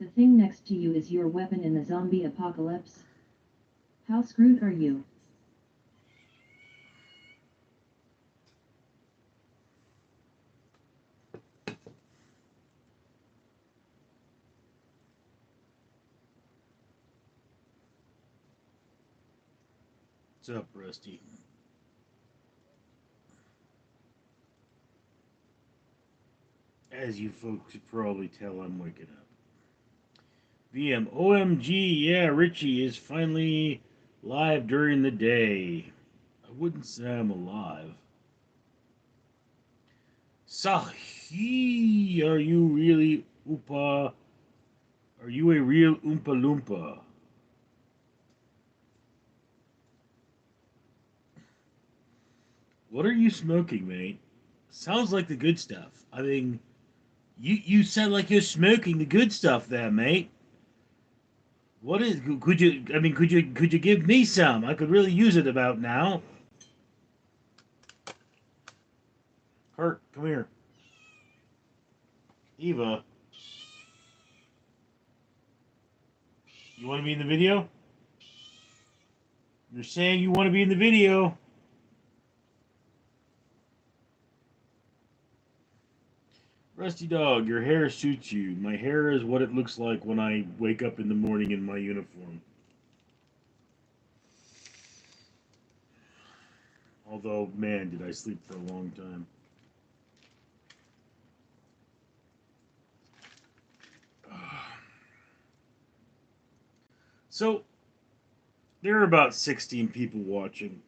The thing next to you is your weapon in the zombie apocalypse? How screwed are you? What's up, Rusty? As you folks could probably tell, I'm waking up. VM, OMG, yeah, Richie is finally live during the day. I wouldn't say I'm alive. Sahi, are you really Oompa? Are you a real Oompa Loompa? What are you smoking, mate? Sounds like the good stuff. I mean, you sound like you're smoking the good stuff there, mate. What is? Could you? I mean, could you give me some? I could really use it about now. Hurt, come here. Eva, you want to be in the video? You're saying you want to be in the video. Rusty Dog, your hair suits you. My hair is what it looks like when I wake up in the morning in my uniform. Although, man, did I sleep for a long time. So, there are about 16 people watching.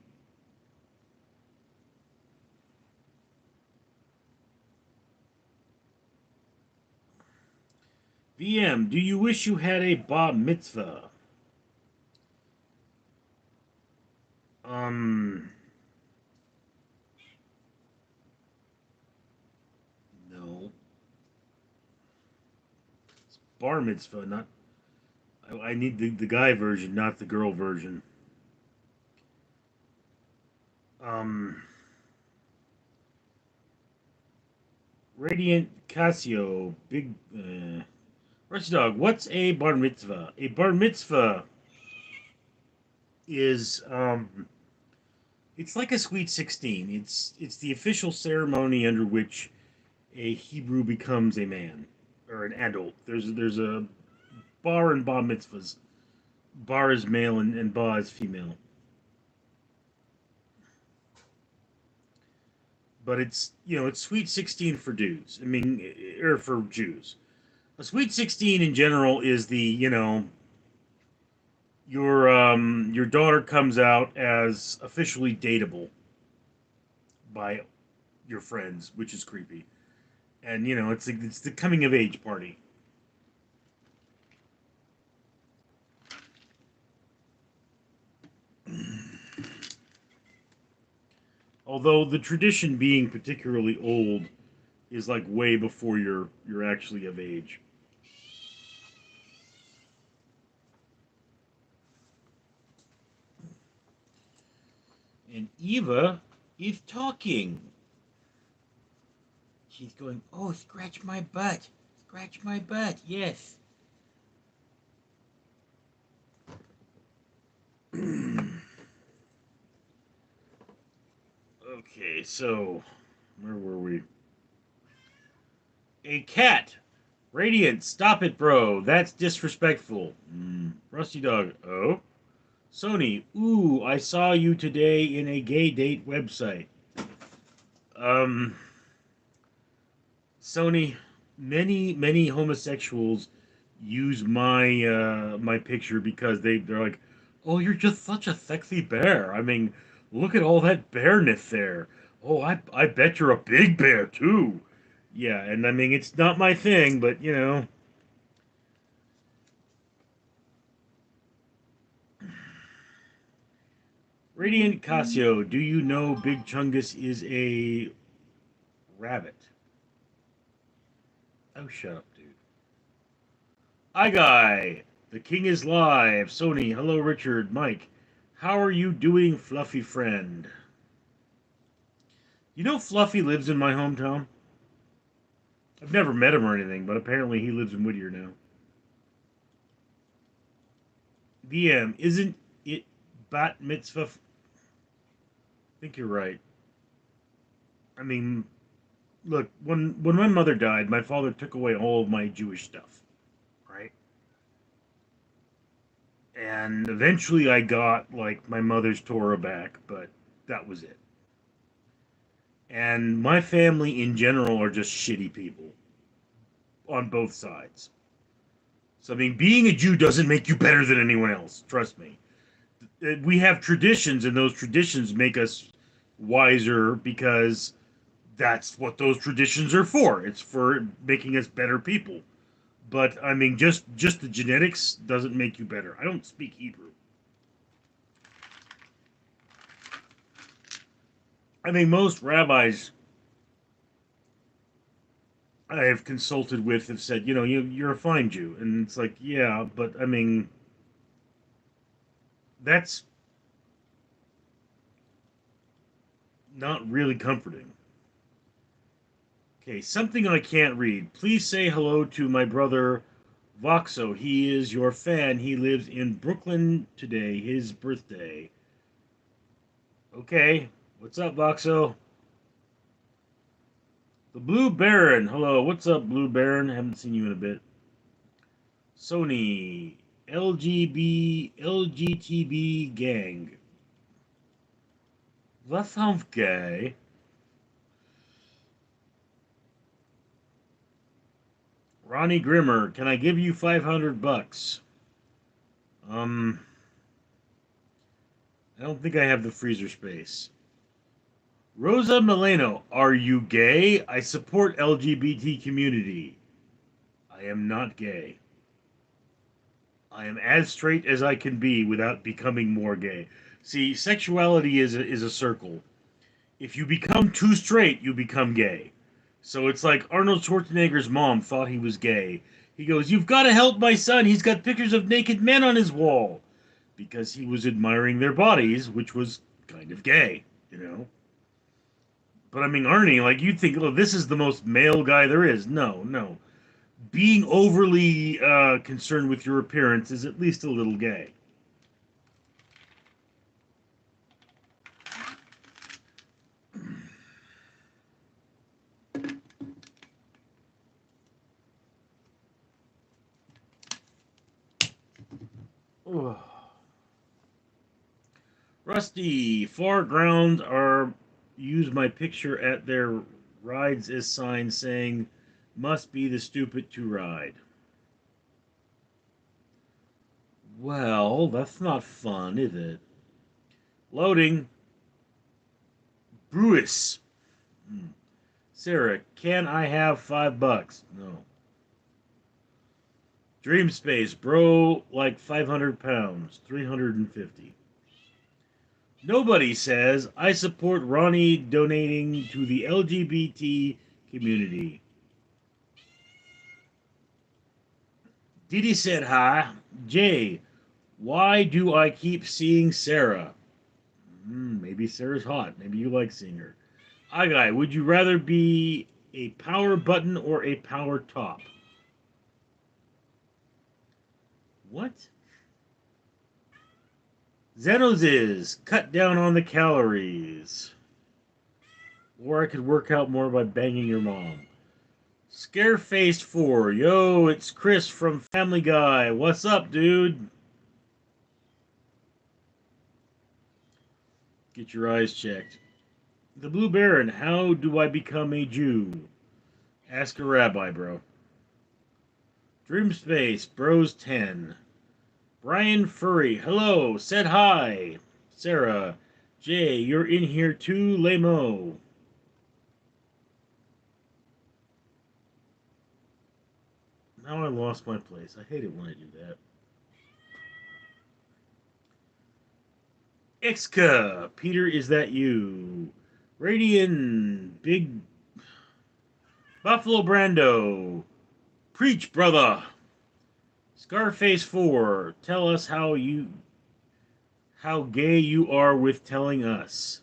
VM, do you wish you had a bar mitzvah? Um, no. It's bar mitzvah, not. I need the guy version, not the girl version. Um, Radiant Casio, big. Rusty Dog, what's a bar mitzvah? A bar mitzvah is it's like a sweet 16. It's the official ceremony under which a Hebrew becomes a man or an adult. There's a bar and bar mitzvahs. Bar is male and ba is female. But it's sweet 16 for dudes. I mean, or for Jews. A sweet 16 in general is your daughter comes out as officially dateable by your friends, which is creepy. And it's the coming of age party. Although the tradition being particularly old is like way before you're actually of age. And Eva is talking. She's going, "Oh, scratch my butt. Scratch my butt." Yes. Okay, so where were we? A cat. Radiant, stop it, bro. That's disrespectful. Rusty Dog. Oh. Sony. Ooh, I saw you today in a gay date website. Um. Sony. Many homosexuals use my picture because they're like, oh, you're just such a sexy bear. I mean, look at all that bearness there. Oh, I bet you're a big bear too. Yeah, and I mean it's not my thing, but Radiant Casio, do you know Big Chungus is a rabbit? Oh, shut up, dude. Hi, guy. The king is live. Sony, hello, Richard, Mike. How are you doing, Fluffy friend? You know Fluffy lives in my hometown? I've never met him or anything, but apparently he lives in Whittier now. VM, isn't it bat mitzvah? I think you're right. I mean, look, when my mother died, my father took away all of my Jewish stuff, right? And eventually I got like my mother's Torah back, but that was it. And my family in general are just shitty people on both sides. So I mean, being a Jew doesn't make you better than anyone else. Trust me. We have traditions, and those traditions make us wiser because that's what those traditions are for. It's for making us better people. But I mean, just the genetics doesn't make you better. I don't speak Hebrew. I mean, most rabbis I have consulted with have said, you're a fine Jew, and it's like, yeah, but I mean, that's not really comforting. Okay, something I can't read. Please say hello to my brother Voxo. He is your fan. He lives in Brooklyn today, his birthday. Okay, what's up, Voxo? The Blue Baron. Hello, what's up, Blue Baron? Haven't seen you in a bit. Sony. LGTB gang. That sounds gay. Ronnie Grimmer, can I give you 500 bucks? Um, I don't think I have the freezer space. Rosa Mileno, are you gay? I support LGBT community. I am not gay. I am as straight as I can be without becoming more gay. See, sexuality is a circle. If you become too straight, you become gay. So it's like Arnold Schwarzenegger's mom thought he was gay. He goes, "You've got to help my son. He's got pictures of naked men on his wall." Because he was admiring their bodies, which was kind of gay. But I mean, Arnie, like you'd think, oh, this is the most male guy there is. No, no. Being overly concerned with your appearance is at least a little gay. Ugh. Rusty, far ground are use my picture at their rides as signs saying, must be the stupid to ride. Well, that's not fun, is it? Loading. Brewis. Sarah, can I have $5? No. Dream Space, bro, like 500 pounds, 350. Nobody says I support Ronnie donating to the LGBT community. Didi said hi. Jay, why do I keep seeing Sarah? Maybe Sarah's hot. Maybe you like seeing her. Guy, would you rather be a power button or a power top? What? Zenos is cut down on the calories. Or I could work out more by banging your mom. Scareface 4. Yo, it's Chris from Family Guy. What's up, dude? Get your eyes checked. The Blue Baron. How do I become a Jew? Ask a rabbi, bro. Dream Space. Bros 10. Brian Furry. Hello. Said hi. Sarah. Jay, you're in here too, Lamo. Now I lost my place. I hate it when I do that. Ixka, Peter, is that you? Radian, Big Buffalo Brando, Preach, brother. Scarface 4, tell us how gay you are with telling us.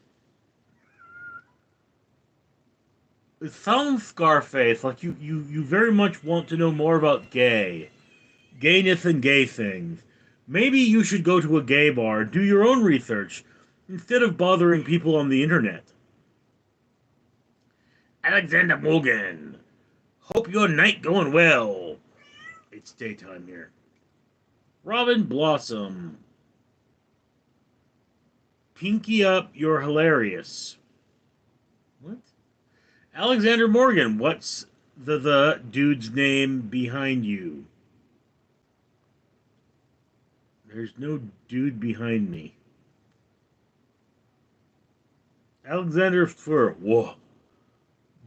It sounds Scarface like you very much want to know more about gayness and gay things. Maybe you should go to a gay bar, do your own research, instead of bothering people on the internet. Alexander Morgan, hope your night going well. It's daytime here. Robin Blossom, pinky up, you're hilarious. What? Alexander Morgan, what's the dude's name behind you? There's no dude behind me. Alexander Fur, whoa.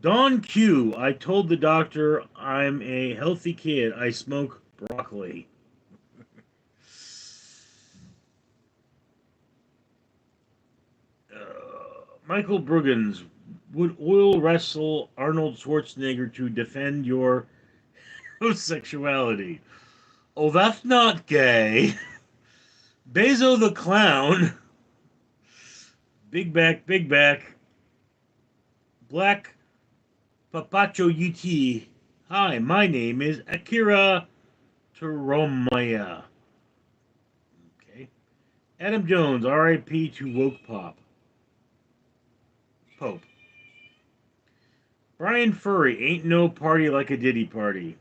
Don Q, I told the doctor I'm a healthy kid. I smoke broccoli. Michael Bruggins, would oil wrestle Arnold Schwarzenegger to defend your homosexuality? Oh, that's not gay. Bezo the Clown. Big back, big back. Black Papacho UT. Hi, my name is Akira Toromaya. Okay. Adam Jones, RIP to Woke Pop. Pope. Brian Furry, ain't no party like a Diddy party.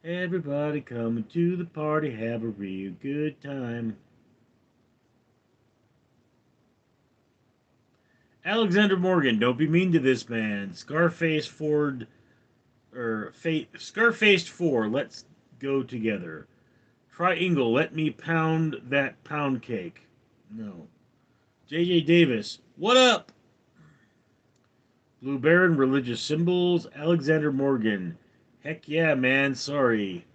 Everybody coming to the party, have a real good time. Alexander Morgan, don't be mean to this man. Scarface Ford, Scarfaced 4, let's go together. Triangle, let me pound that pound cake. No. JJ Davis, what up? Blue Baron, religious symbols. Alexander Morgan, heck yeah, man, sorry.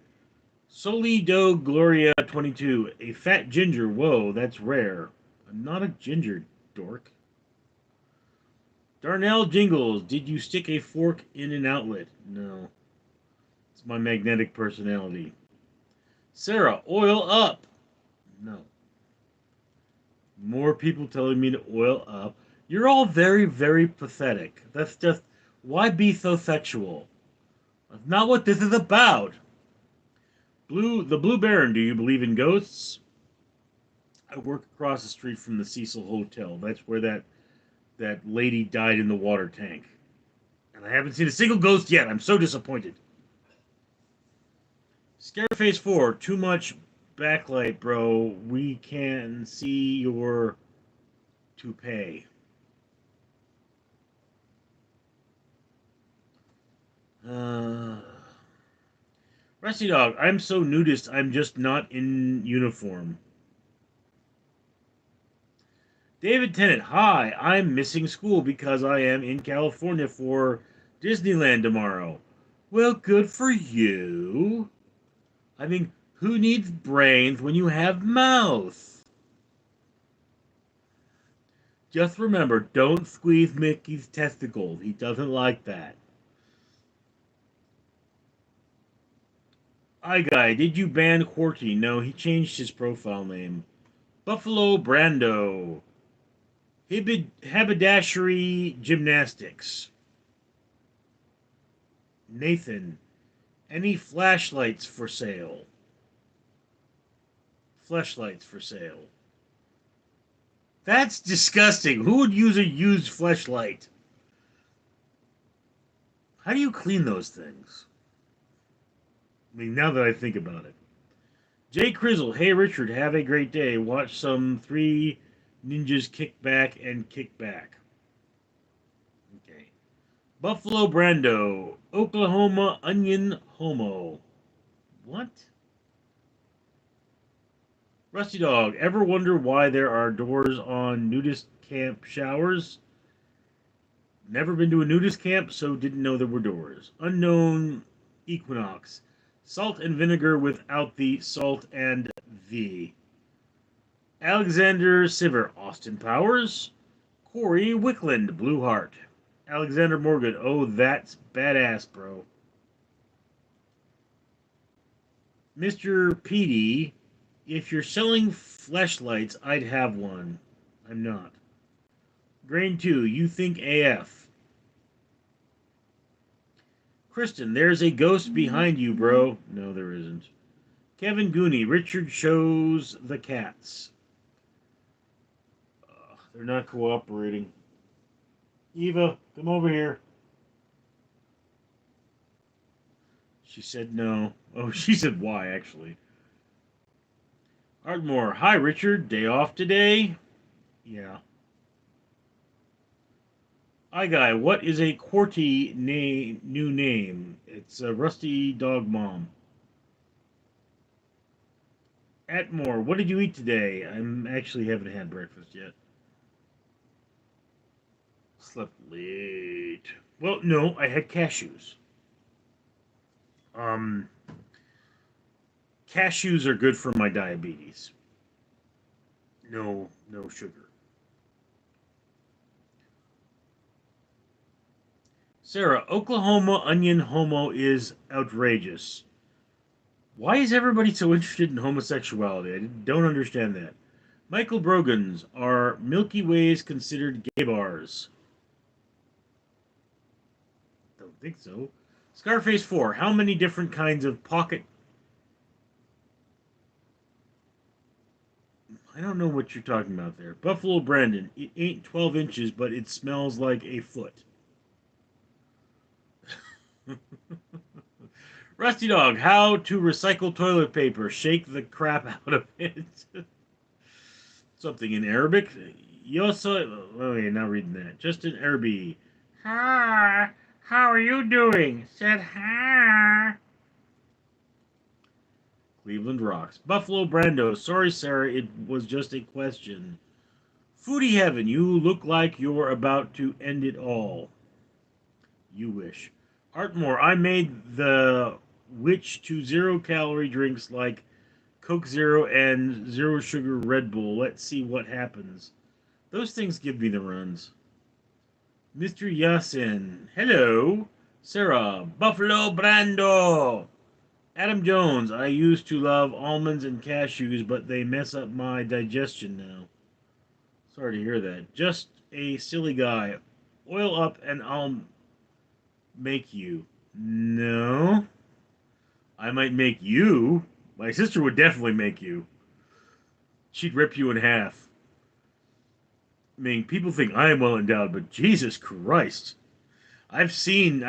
Solido Gloria 22, a fat ginger, whoa, that's rare. I'm not a ginger, dork. Darnell Jingles, did you stick a fork in an outlet? No. It's my magnetic personality. Sarah, oil up. No. More people telling me to oil up. You're all very, very pathetic. That's just, why be so sexual? That's not what this is about. The Blue Baron, do you believe in ghosts? I work across the street from the Cecil Hotel. That's where that lady died in the water tank. And I haven't seen a single ghost yet. I'm so disappointed. Scareface 4, too much backlight, bro. We can see your toupee. Rusty Dog, I'm so nudist, I'm just not in uniform. David Tennant, hi, I'm missing school because I am in California for Disneyland tomorrow. Well, good for you. I mean, who needs brains when you have mouth? Just remember, don't squeeze Mickey's testicles. He doesn't like that. Guy, did you ban Quarty? No, he changed his profile name. Buffalo Brando. Haberdashery Gymnastics. Nathan, any flashlights for sale? Flashlights for sale. That's disgusting. Who would use a used flashlight? How do you clean those things? I mean, now that I think about it. Jay Crizzle, hey Richard, have a great day. Watch some Three Ninjas kick back and kick back. Okay. Buffalo Brando, Oklahoma Onion Homo. What? Rusty Dog, ever wonder why there are doors on nudist camp showers? Never been to a nudist camp, so didn't know there were doors. Unknown Equinox. Salt and vinegar without the salt and the. Alexander Siver, Austin Powers. Corey Wickland, Blue Heart. Alexander Morgan, oh, that's badass, bro. Mr. Petey, if you're selling fleshlights, I'd have one. I'm not. Grain 2, you think AF. Kristen, there's a ghost behind you, bro. No, there isn't. Kevin Gooney, Richard shows the cats. They're not cooperating. Eva, come over here. She said no. Oh, she said why, actually. Ardmore, hi, Richard. Day off today? Yeah. Hi, guy. What is a QWERTY new name? It's a Rusty Dog Mom. Atmore, what did you eat today? I'm actually haven't had breakfast yet. Slept late. Well, no, I had cashews. Um, Cashews are good for my diabetes. No sugar. Sarah, Oklahoma onion homo is outrageous. Why is everybody so interested in homosexuality? I don't understand that. Michael Brogans, are Milky Ways considered gay bars? Don't think so. Scarface 4, how many different kinds of pocket... I don't know what you're talking about there. Buffalo Brandon, it ain't 12 inches, but it smells like a foot. Rusty Dog, how to recycle toilet paper. Shake the crap out of it. Something in Arabic. Yoso. Oh, yeah, not reading that. Just in Arabic. Hi, how are you doing? Said hi. Cleveland rocks. Buffalo Brando. Sorry, Sarah, it was just a question. Foodie Heaven, you look like you're about to end it all. You wish. Artmore, I made the witch to 0 calorie drinks like Coke Zero and Zero Sugar Red Bull. Let's see what happens. Those things give me the runs. Mr. Yasin, hello. Sarah, Buffalo Brando. Adam Jones, I used to love almonds and cashews, but they mess up my digestion now. Sorry to hear that. Just a silly guy. Oil up and I'll make you. No. I might make you. My sister would definitely make you. She'd rip you in half. I mean, people think I am well endowed, but Jesus Christ. I've seen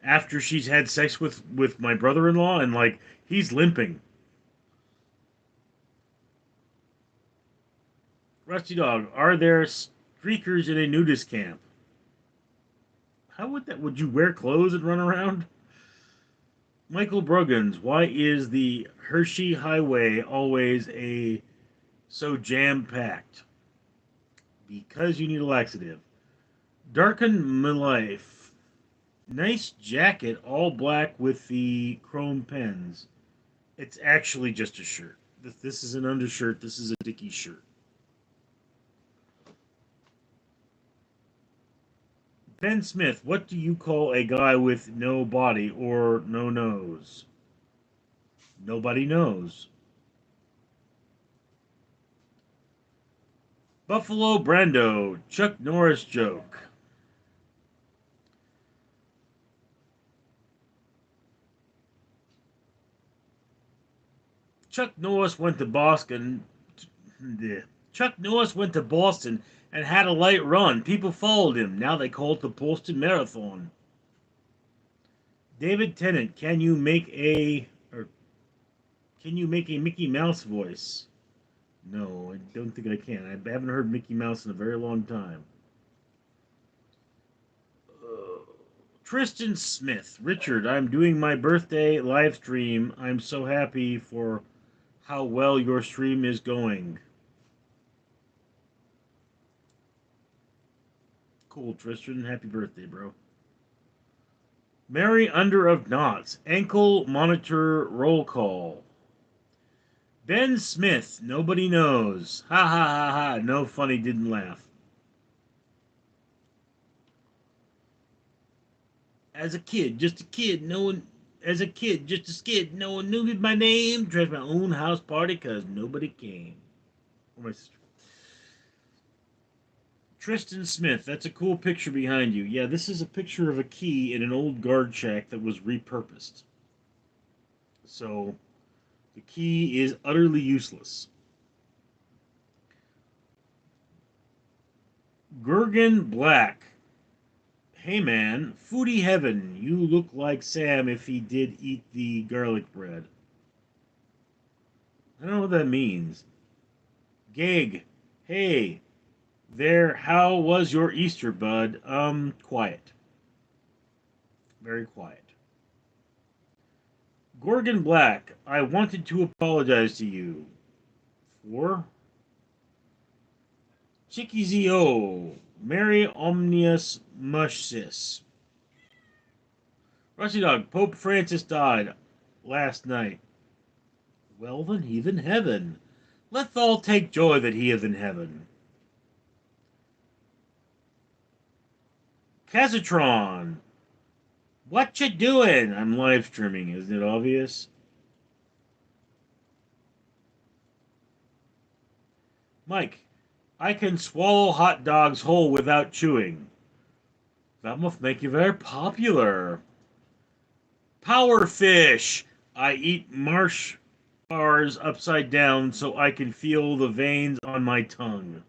after she's had sex with my brother-in-law and like he's limping. Rusty Dog, are there streakers in a nudist camp? How would you wear clothes and run around? Michael Brogans, why is the Hershey Highway always a so jam-packed? Because you need a laxative. Darken my life. Nice jacket, all black with the chrome pens. It's actually just a shirt. This is an undershirt. This is a Dickie shirt. Ben Smith, what do you call a guy with no body or no nose? Nobody knows. Buffalo Brando, Chuck Norris joke. Chuck Norris went to Boston. Chuck Norris went to Boston and had a light run. People followed him. Now they call it the Boston Marathon. David Tennant, can you make a Mickey Mouse voice? No, I don't think I can. I haven't heard Mickey Mouse in a very long time. Tristan Smith, Richard, I'm doing my birthday live stream. I'm so happy for how well your stream is going. Cool, Tristan. Happy birthday, bro. Mary Under of Knots, ankle monitor roll call. Ben Smith, nobody knows. Ha ha ha ha. No funny, didn't laugh. As a kid, just a kid, no one. As a kid, just a skid, no one knew my name. Dressed my own house party because nobody came. Oh, my sister. Tristan Smith, that's a cool picture behind you. Yeah, this is a picture of a key in an old guard shack that was repurposed. So, The key is utterly useless. Gurgen Black. Hey man, foodie heaven. You look like Sam if he did eat the garlic bread. I don't know what that means. Gig. Hey. There, how was your Easter, bud? Quiet. Very quiet. Gorgon Black, I wanted to apologize to you. For? Chicky-Z-O. Mary Omnius Mushsis. Rusty Dog, Pope Francis died last night. Well then, he's in heaven. Let's all take joy that he is in heaven. Casatron. What you doing? I'm live streaming, isn't it obvious? Mike, I can swallow hot dogs whole without chewing. That must make you very popular. Power fish. I eat marsh bars upside down so I can feel the veins on my tongue.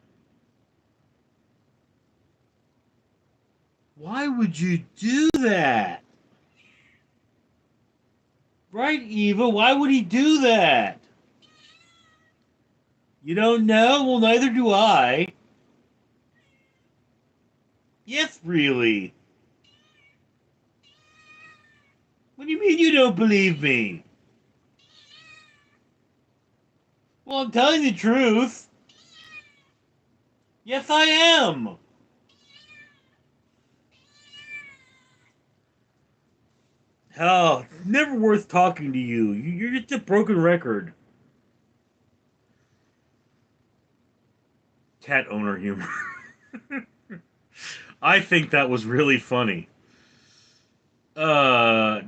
Why would you do that? Right, Eva? Why would he do that? You don't know? Well, neither do I. Yes, really. What do you mean you don't believe me? Well, I'm telling the truth. Yes, I am. Hell, it's never worth talking to you. You're just a broken record. Cat owner humor. I think that was really funny. Darken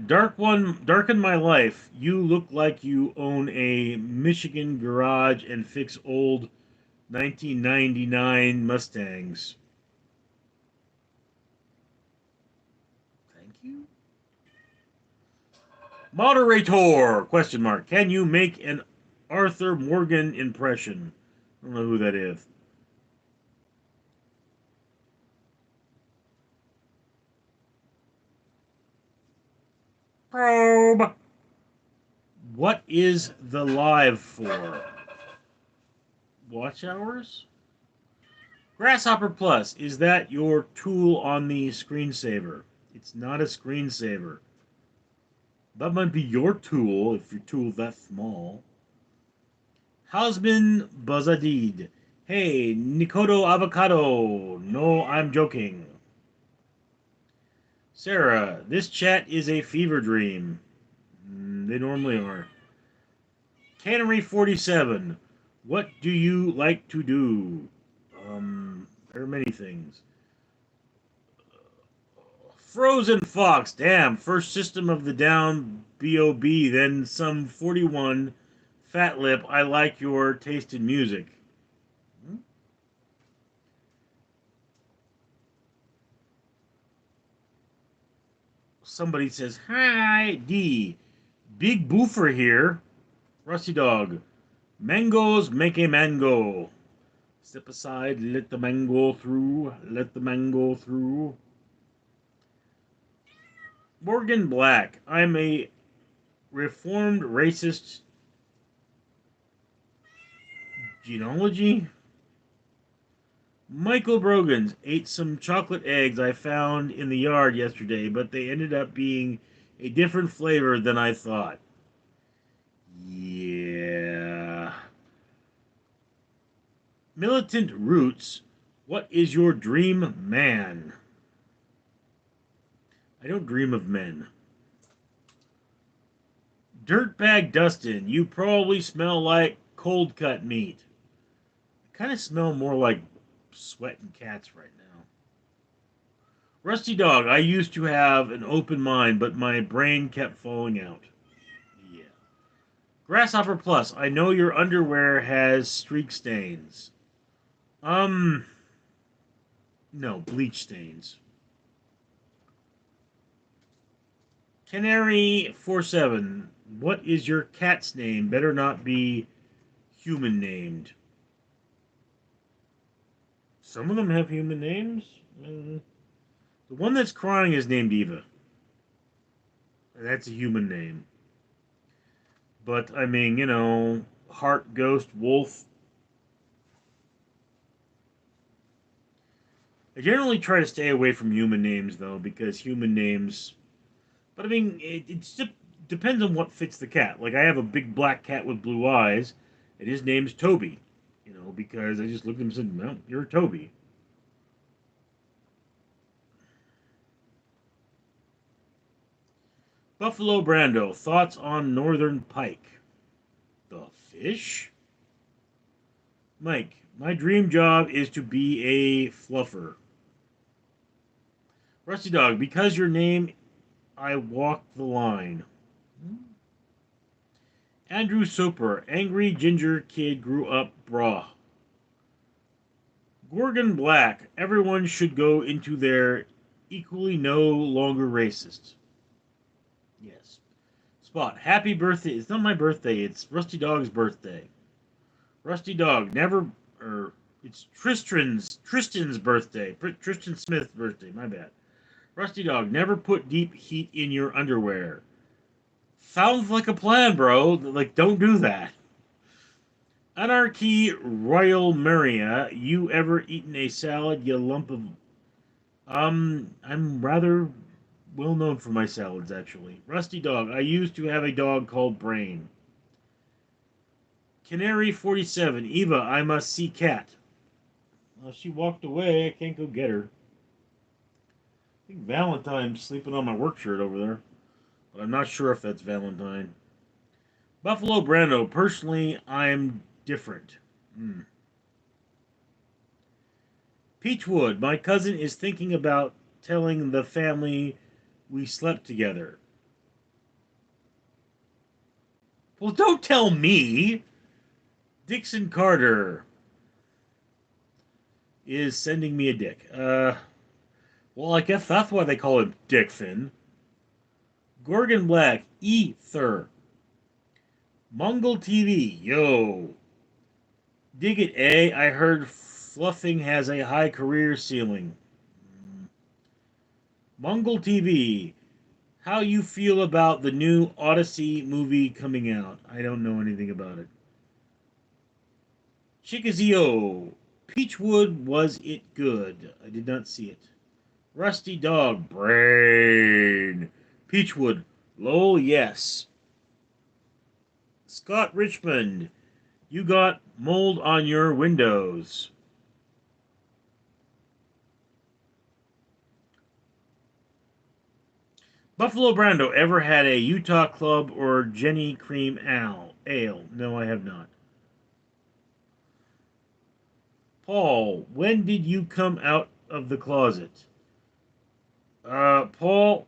my life. You look like you own a Michigan garage and fix old 1999 Mustangs. Thank you. Moderator? Question mark. Can you make an Arthur Morgan impression? I don't know who that is. Probe. What is the live for? Watch hours? Grasshopper Plus, is that your tool on the screensaver? It's not a screensaver. That might be your tool if your tool's that small. Hausman Bazadid. Hey, Nikodo Avocado. No, I'm joking. Sarah, this chat is a fever dream. They normally are. Cannery 47. What do you like to do? There are many things. Frozen Fox. Damn, first System of the Down B.O.B. Then some 41. Fat Lip, I like your taste in music. Somebody says, hi, D. Big Boofer here. Rusty Dog. Mangoes make a mango. Step aside, let the mango through. Let the mango through. Morgan Black. I'm a reformed racist genealogy. Michael Brogans ate some chocolate eggs I found in the yard yesterday, but they ended up being a different flavor than I thought. Yeah. Militant Roots, what is your dream man? I don't dream of men. Dirtbag Dustin, you probably smell like cold cut meat. I kind of smell more like sweating cats right now. Rusty Dog, I used to have an open mind, but my brain kept falling out. Yeah. Grasshopper Plus, I know your underwear has streak stains. No, bleach stains. Canary 47, What is your cat's name? Better not be human named. Some of them have human names. The one that's crying is named Eva. That's a human name. But, I mean, Heart, Ghost, Wolf. I generally try to stay away from human names, though, because human names. But, I mean, it depends on what fits the cat. Like, I have a big black cat with blue eyes, and his name's Toby. Because I just looked at him and said, well, you're Toby. Buffalo Brando, thoughts on northern pike? The fish? Mike, my dream job is to be a fluffer. Rusty Dog, because your name, I walk the line. Andrew Soper, angry ginger kid grew up brah. Gorgon Black, everyone should go into their equally no longer racist. Yes. Spot, happy birthday. It's not my birthday, it's Rusty Dog's birthday. Rusty Dog, never, it's Tristan's birthday. Tristan Smith's birthday, my bad. Rusty Dog, never put deep heat in your underwear. Sounds like a plan, bro. Like, don't do that. Anarchy Royal Maria, you ever eaten a salad, you lump of... I'm rather well known for my salads, actually. Rusty Dog, I used to have a dog called Brain. Canary 47, Eva, I must see cat. Well, she walked away, I can't go get her. I think Valentine's sleeping on my work shirt over there. But I'm not sure if that's Valentine. Buffalo Brando, personally, I'm different. Peachwood, my cousin is thinking about telling the family we slept together. Well, don't tell me! Dixon Carter is sending me a dick. Well, I guess that's why they call him Dixon. Gorgon Black, Ether. Mongol TV, yo. Dig it, eh? I heard fluffing has a high career ceiling. Mongol TV, how you feel about the new Odyssey movie coming out? I don't know anything about it. Chikazio, Peachwood, was it good? I did not see it. Rusty Dog, Brain. Peachwood, lol, yes. Scott Richmond, you got mold on your windows. Buffalo Brando, ever had a Utah Club or Jenny Cream Ale? No, I have not. Paul, when did you come out of the closet? Paul,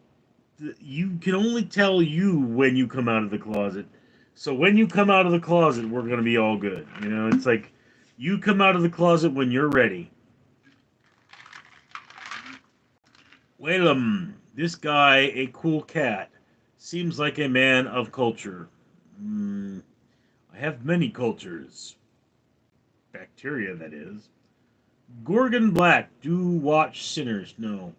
you can only tell you when you come out of the closet. So when you come out of the closet, we're going to be all good. It's like you come out of the closet when you're ready. Whalum, this guy, a cool cat. Seems like a man of culture. I have many cultures. Bacteria, that is. Gorgon Black, do watch Sinners. No.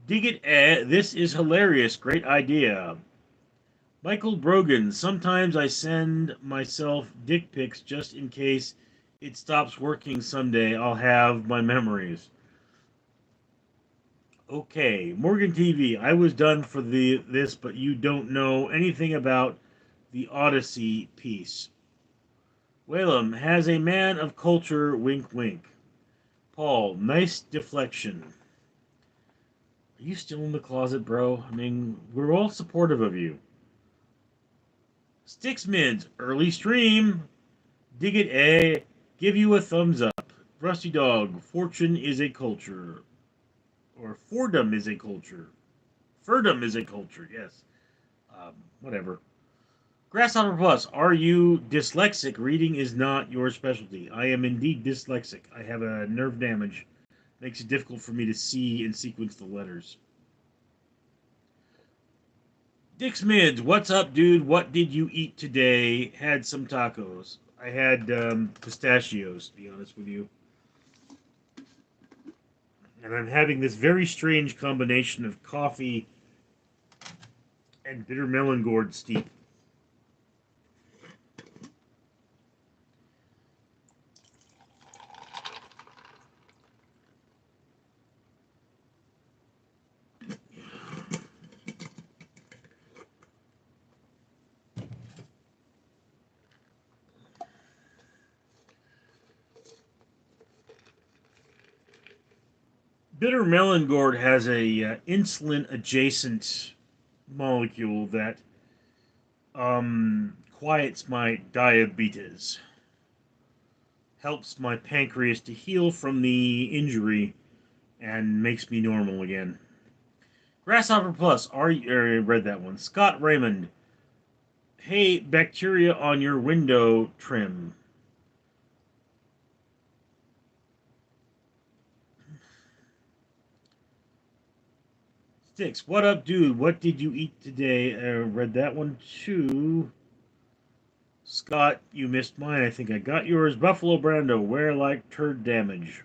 Dig it, this is hilarious. Great idea. Michael Brogan, sometimes I send myself dick pics just in case it stops working someday. I'll have my memories. Okay, Morgan TV, I was done for this, but you don't know anything about the Odyssey piece. Whalum, has a man of culture, wink wink. Paul, nice deflection. Are you still in the closet, bro? I mean, we're all supportive of you. Sticksmins, early stream. Dig it, give you a thumbs up. Rusty Dog, fortune is a culture. Or Fordham is a culture. Furdom is a culture, yes. Whatever. Grasshopper Plus, are you dyslexic? Reading is not your specialty. I am indeed dyslexic. I have a nerve damage. Makes it difficult for me to see and sequence the letters. Dick's Mids, what's up, dude? What did you eat today? Had some tacos. I had pistachios, to be honest with you. And I'm having this very strange combination of coffee and bitter melon gourd steep. Bitter melon gourd has a insulin adjacent molecule that quiets my diabetes, helps my pancreas to heal from the injury, and makes me normal again. Grasshopper Plus, read that one. Scott Raymond, hey, bacteria on your window trim. Sticks, what up, dude? What did you eat today? Read that one too. Scott, you missed mine. I think I got yours. Buffalo Brando, wear like turd damage.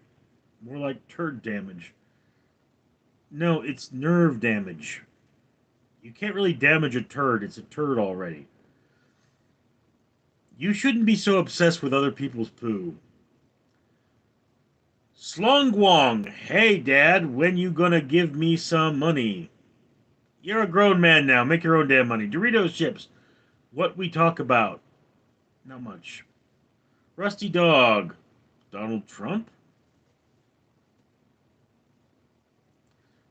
More like turd damage. No, it's nerve damage. You can't really damage a turd. It's a turd already. You shouldn't be so obsessed with other people's poo. Slongwong, hey dad, when you gonna give me some money? You're a grown man now. Make your own damn money. Doritos chips. What we talk about? Not much. Rusty Dog. Donald Trump?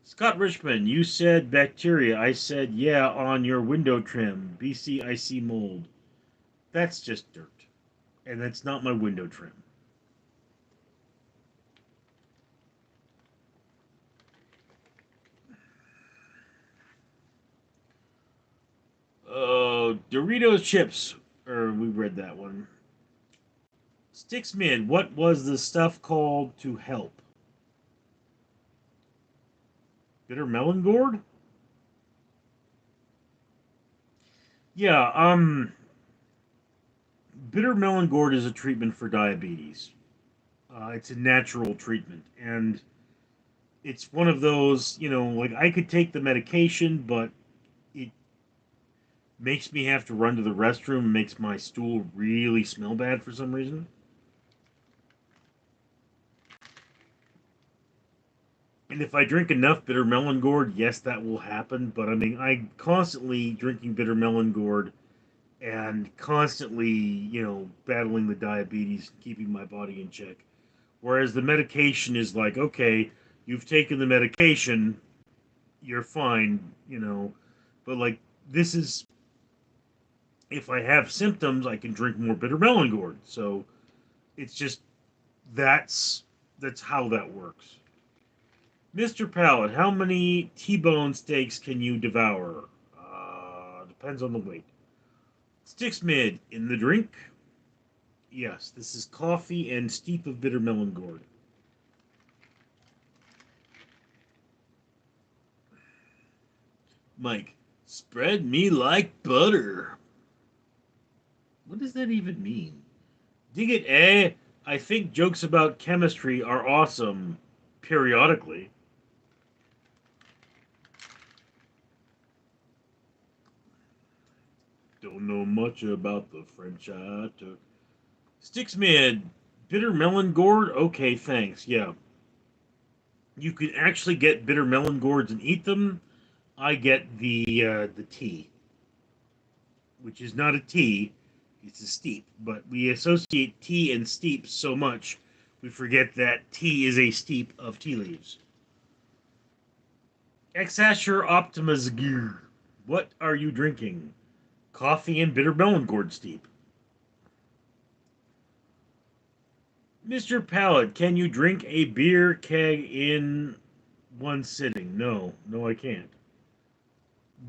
Scott Richmond, you said bacteria. I said, yeah, on your window trim. BC, I see mold. That's just dirt. And that's not my window trim. Oh, Doritos chips. We read that one. Sticks Mid, what was the stuff called to help? Bitter melon gourd? Yeah, bitter melon gourd is a treatment for diabetes. It's a natural treatment, and it's one of those, like I could take the medication, but it makes me have to run to the restroom and makes my stool really smell bad for some reason. And if I drink enough bitter melon gourd, yes, that will happen. But I mean, I'm constantly drinking bitter melon gourd and constantly, battling the diabetes, keeping my body in check. Whereas the medication is like, okay, you've taken the medication, you're fine, But like, this is, if I have symptoms, I can drink more bitter melon gourd. So it's just, that's, that's how that works. Mr. Pallet, how many T-bone steaks can you devour? Depends on the weight. Sticks mid in the drink. Yes, this is coffee and steep of bitter melon gourd. Mike, spread me like butter. What does that even mean? Dig it, eh? I think jokes about chemistry are awesome, periodically. Don't know much about the French I took. Sticks mid, bitter melon gourd? Okay, thanks, yeah. You can actually get bitter melon gourds and eat them. I get the tea, which is not a tea, it's a steep. But we associate tea and steep so much, we forget that tea is a steep of tea leaves. Exasher Optimus Gear. What are you drinking? Coffee and bitter melon gourd steep. Mr. Pallid, can you drink a beer keg in one sitting? No, no, I can't.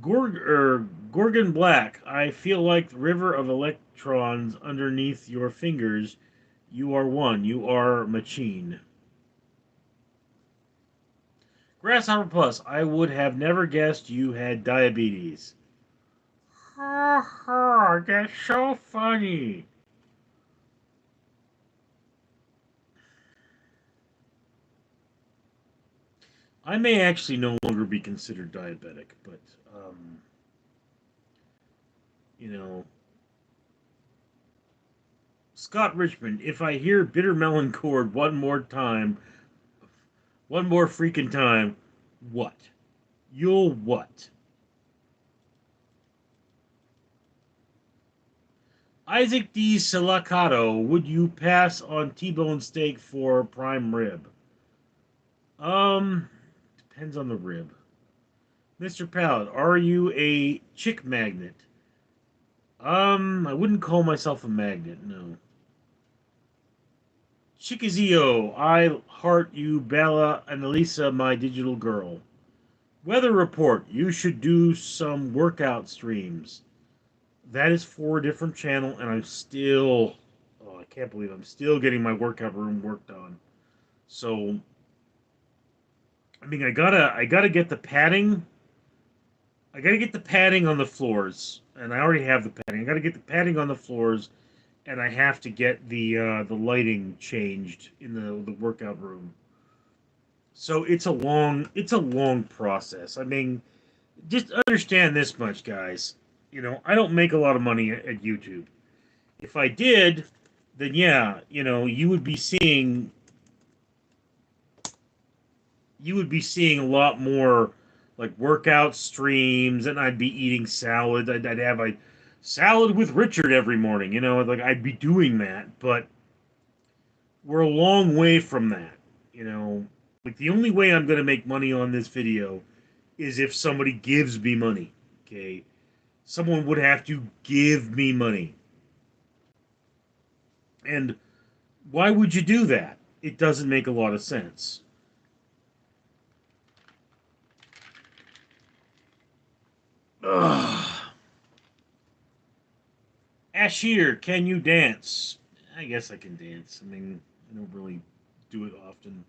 Gorgon Black, I feel like the river of electrons underneath your fingers. You are one. You are machine. Grasshopper Plus, I would have never guessed you had diabetes. Ha ha, that's so funny. I may actually no longer be considered diabetic, but um, you know, Scott Richmond. If I hear bitter melon chord one more time, one more freaking time, what? You'll what? Isaac D. Silicato, would you pass on T-bone steak for prime rib? Um, depends on the rib. Mr. Pallet, are you a chick magnet? I wouldn't call myself a magnet, no. Chikizio, I heart you, Bella and Elisa, my digital girl. Weather report, you should do some workout streams. That is for a different channel, and I'm still, oh, I can't believe I'm still getting my workout room worked on. So, I mean, I gotta get the padding. I gotta get the padding on the floors, and I already have the padding. I gotta get the padding on the floors, and I have to get the lighting changed in the workout room. So it's a long process. I mean, just understand this much, guys. I don't make a lot of money at YouTube. If I did, then yeah, you would be seeing a lot more like workout streams, and I'd be eating salad. I'd have a salad with Richard every morning. Like I'd be doing that, but we're a long way from that. You know, like the only way I'm going to make money on this video is if somebody gives me money. Okay, someone would have to give me money, and why would you do that? It doesn't make a lot of sense. Ugh. Ashir, can you dance? I guess I can dance. I mean, I don't really do it often.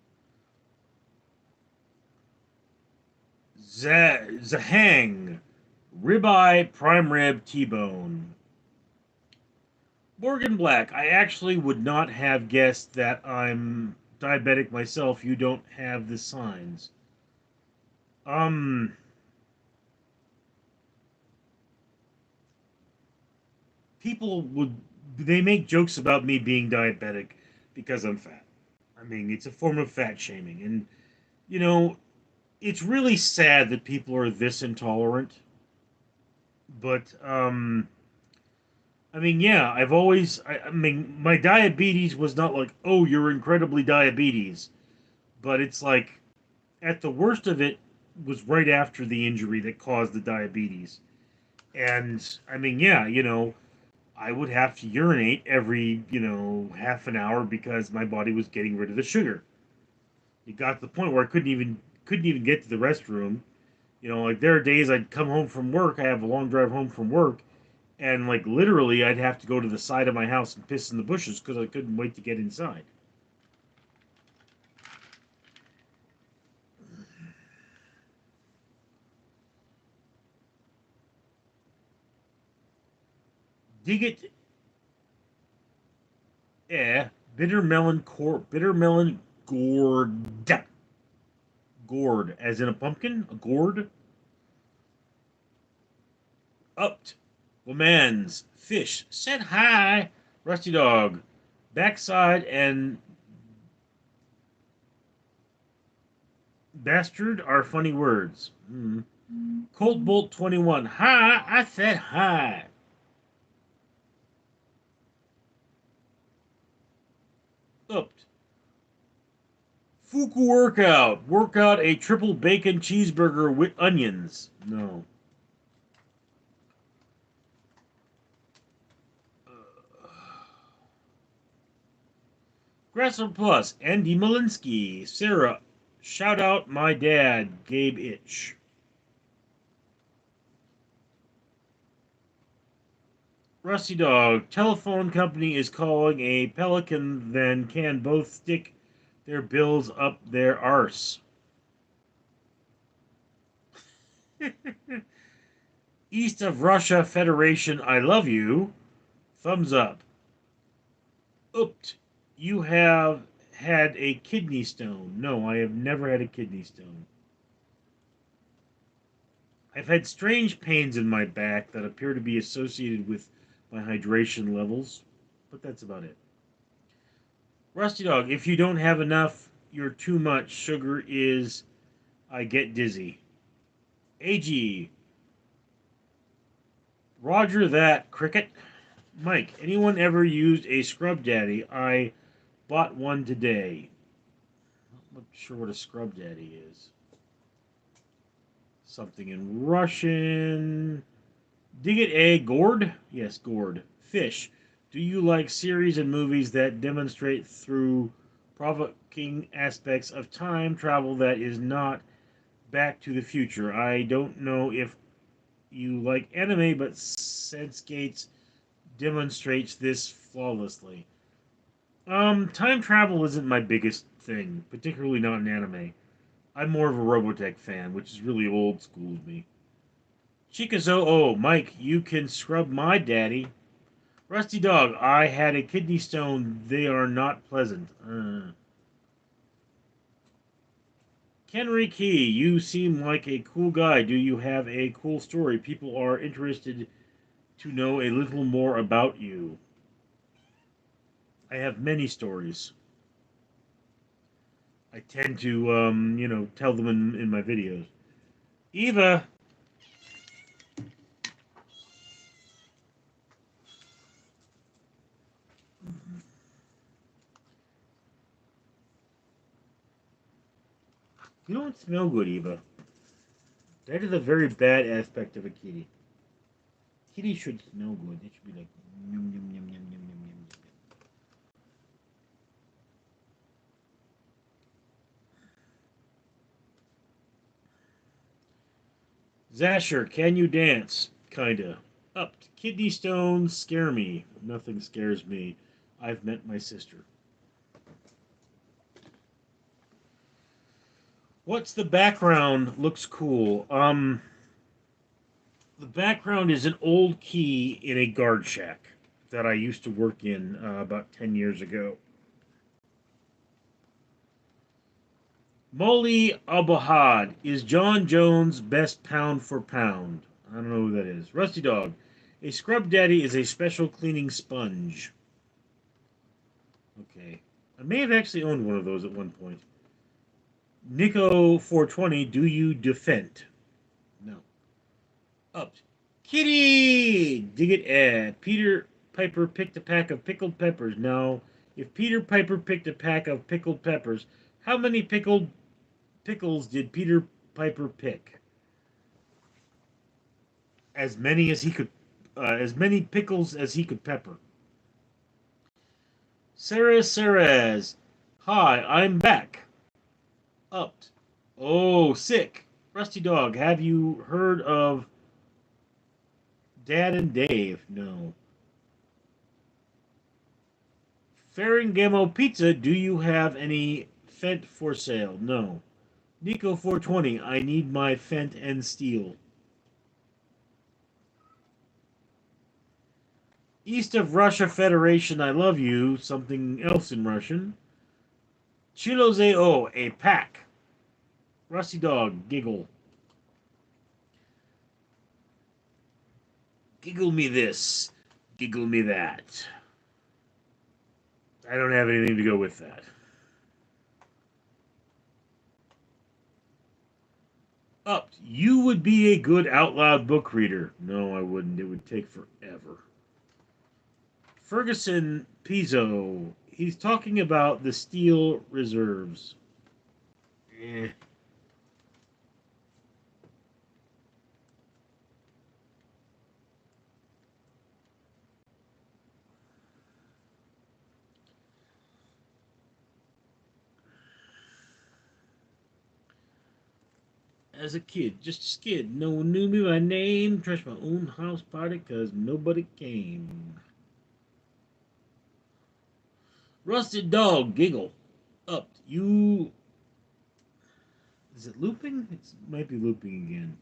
Zahang, ribeye, prime rib, T-bone. Morgan Black, I actually would not have guessed that I'm diabetic myself. You don't have the signs. Um, People would they make jokes about me being diabetic because I'm fat. I mean, it's a form of fat shaming, and you know, it's really sad that people are this intolerant. But I mean, yeah, I mean, my diabetes was not like, oh, you're incredibly diabetes, but it's like at the worst of it was right after the injury that caused the diabetes. And I mean, yeah, I would have to urinate every, half an hour because my body was getting rid of the sugar. It got to the point where I couldn't even get to the restroom. Like there are days I'd come home from work, I have a long drive home from work, and like literally I'd have to go to the side of my house and piss in the bushes because I couldn't wait to get inside. Dig it, bitter melon gourd, as in a pumpkin, a gourd. Upped, woman's fish said hi, rusty dog, backside and bastard are funny words. Colt Bolt 21, hi, I said hi. Upped. Fuku workout. Work out a triple bacon cheeseburger with onions. No. Grasshopper Plus. Andy Malinsky. Sarah. Shout out my dad, Gabe Itch. Rusty Dog. Telephone company is calling a pelican, then can both stick their bills up their arse. East of Russia Federation, I love you. Thumbs up. Oops, you have had a kidney stone. No, I have never had a kidney stone. I've had strange pains in my back that appear to be associated with my hydration levels, but that's about it. Rusty Dog, if you don't have enough, you're too much. Sugar is, I get dizzy. AG, Roger that, Cricket. Mike, anyone ever used a Scrub Daddy? I bought one today. I'm not sure what a Scrub Daddy is. Something in Russian. Dig it, A. Gourd? Yes, gourd. Fish. Do you like series and movies that demonstrate through provoking aspects of time travel that is not Back to the Future? I don't know if you like anime, but Sense Gates demonstrates this flawlessly. Time travel isn't my biggest thing, particularly not in anime. I'm more of a Robotech fan, which is really old school of me. Chikazo, oh, Mike, you can scrub my daddy. Rusty Dog, I had a kidney stone. They are not pleasant. Kenry Key, you seem like a cool guy. Do you have a cool story? People are interested to know a little more about you. I have many stories. I tend to, tell them in my videos. Eva, you don't smell good, Eva. That is a very bad aspect of a kitty. Kitty should smell good. They should be like, yum, yum, yum, yum, yum, yum, yum. Zasher, can you dance? Kinda. Up. Kidney stones scare me. Nothing scares me. I've met my sister. What's the background? Looks cool. The background is an old key in a guard shack that I used to work in about 10 years ago. Molly Abahad is John Jones' best pound for pound. I don't know who that is. Rusty Dog. A scrub daddy is a special cleaning sponge. Okay. I may have actually owned one of those at one point. Nico 420, do you defend? No. Up. Kitty! Dig it, Peter Piper picked a pack of pickled peppers. Now, if Peter Piper picked a pack of pickled peppers, how many pickles did Peter Piper pick? As many as he could, as many pickles as he could pepper. Sarah Serez. Hi, I'm back. Up. Oh, sick. Rusty Dog, have you heard of Dad and Dave? No. Ferragamo Pizza, do you have any Fent for sale? No. Nico 420, I need my Fent and steel. East of Russia Federation, I love you. Something else in Russian. Chiloze O, a pack. Rusty Dog, giggle. Giggle me this. Giggle me that. I don't have anything to go with that. Up. You would be a good out loud book reader. No, I wouldn't. It would take forever. Ferguson Pizzo. He's talking about the steel reserves. Eh. As a kid, just a skid. No one knew me by name. Trashed my own house party because nobody came. Rusted Dog, giggle. Up. You. Is it looping? It might be looping again.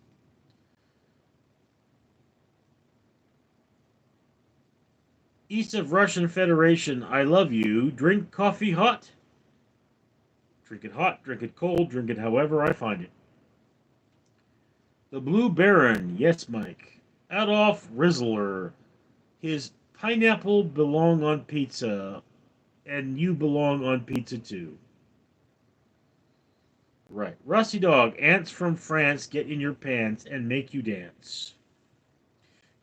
East of Russian Federation, I love you. Drink coffee hot. Drink it hot, drink it cold, drink it however I find it. The Blue Baron, yes, Mike. Adolf Rizzler, his pineapple belong on pizza, and you belong on pizza too. Right. Rusty Dog, ants from France get in your pants and make you dance.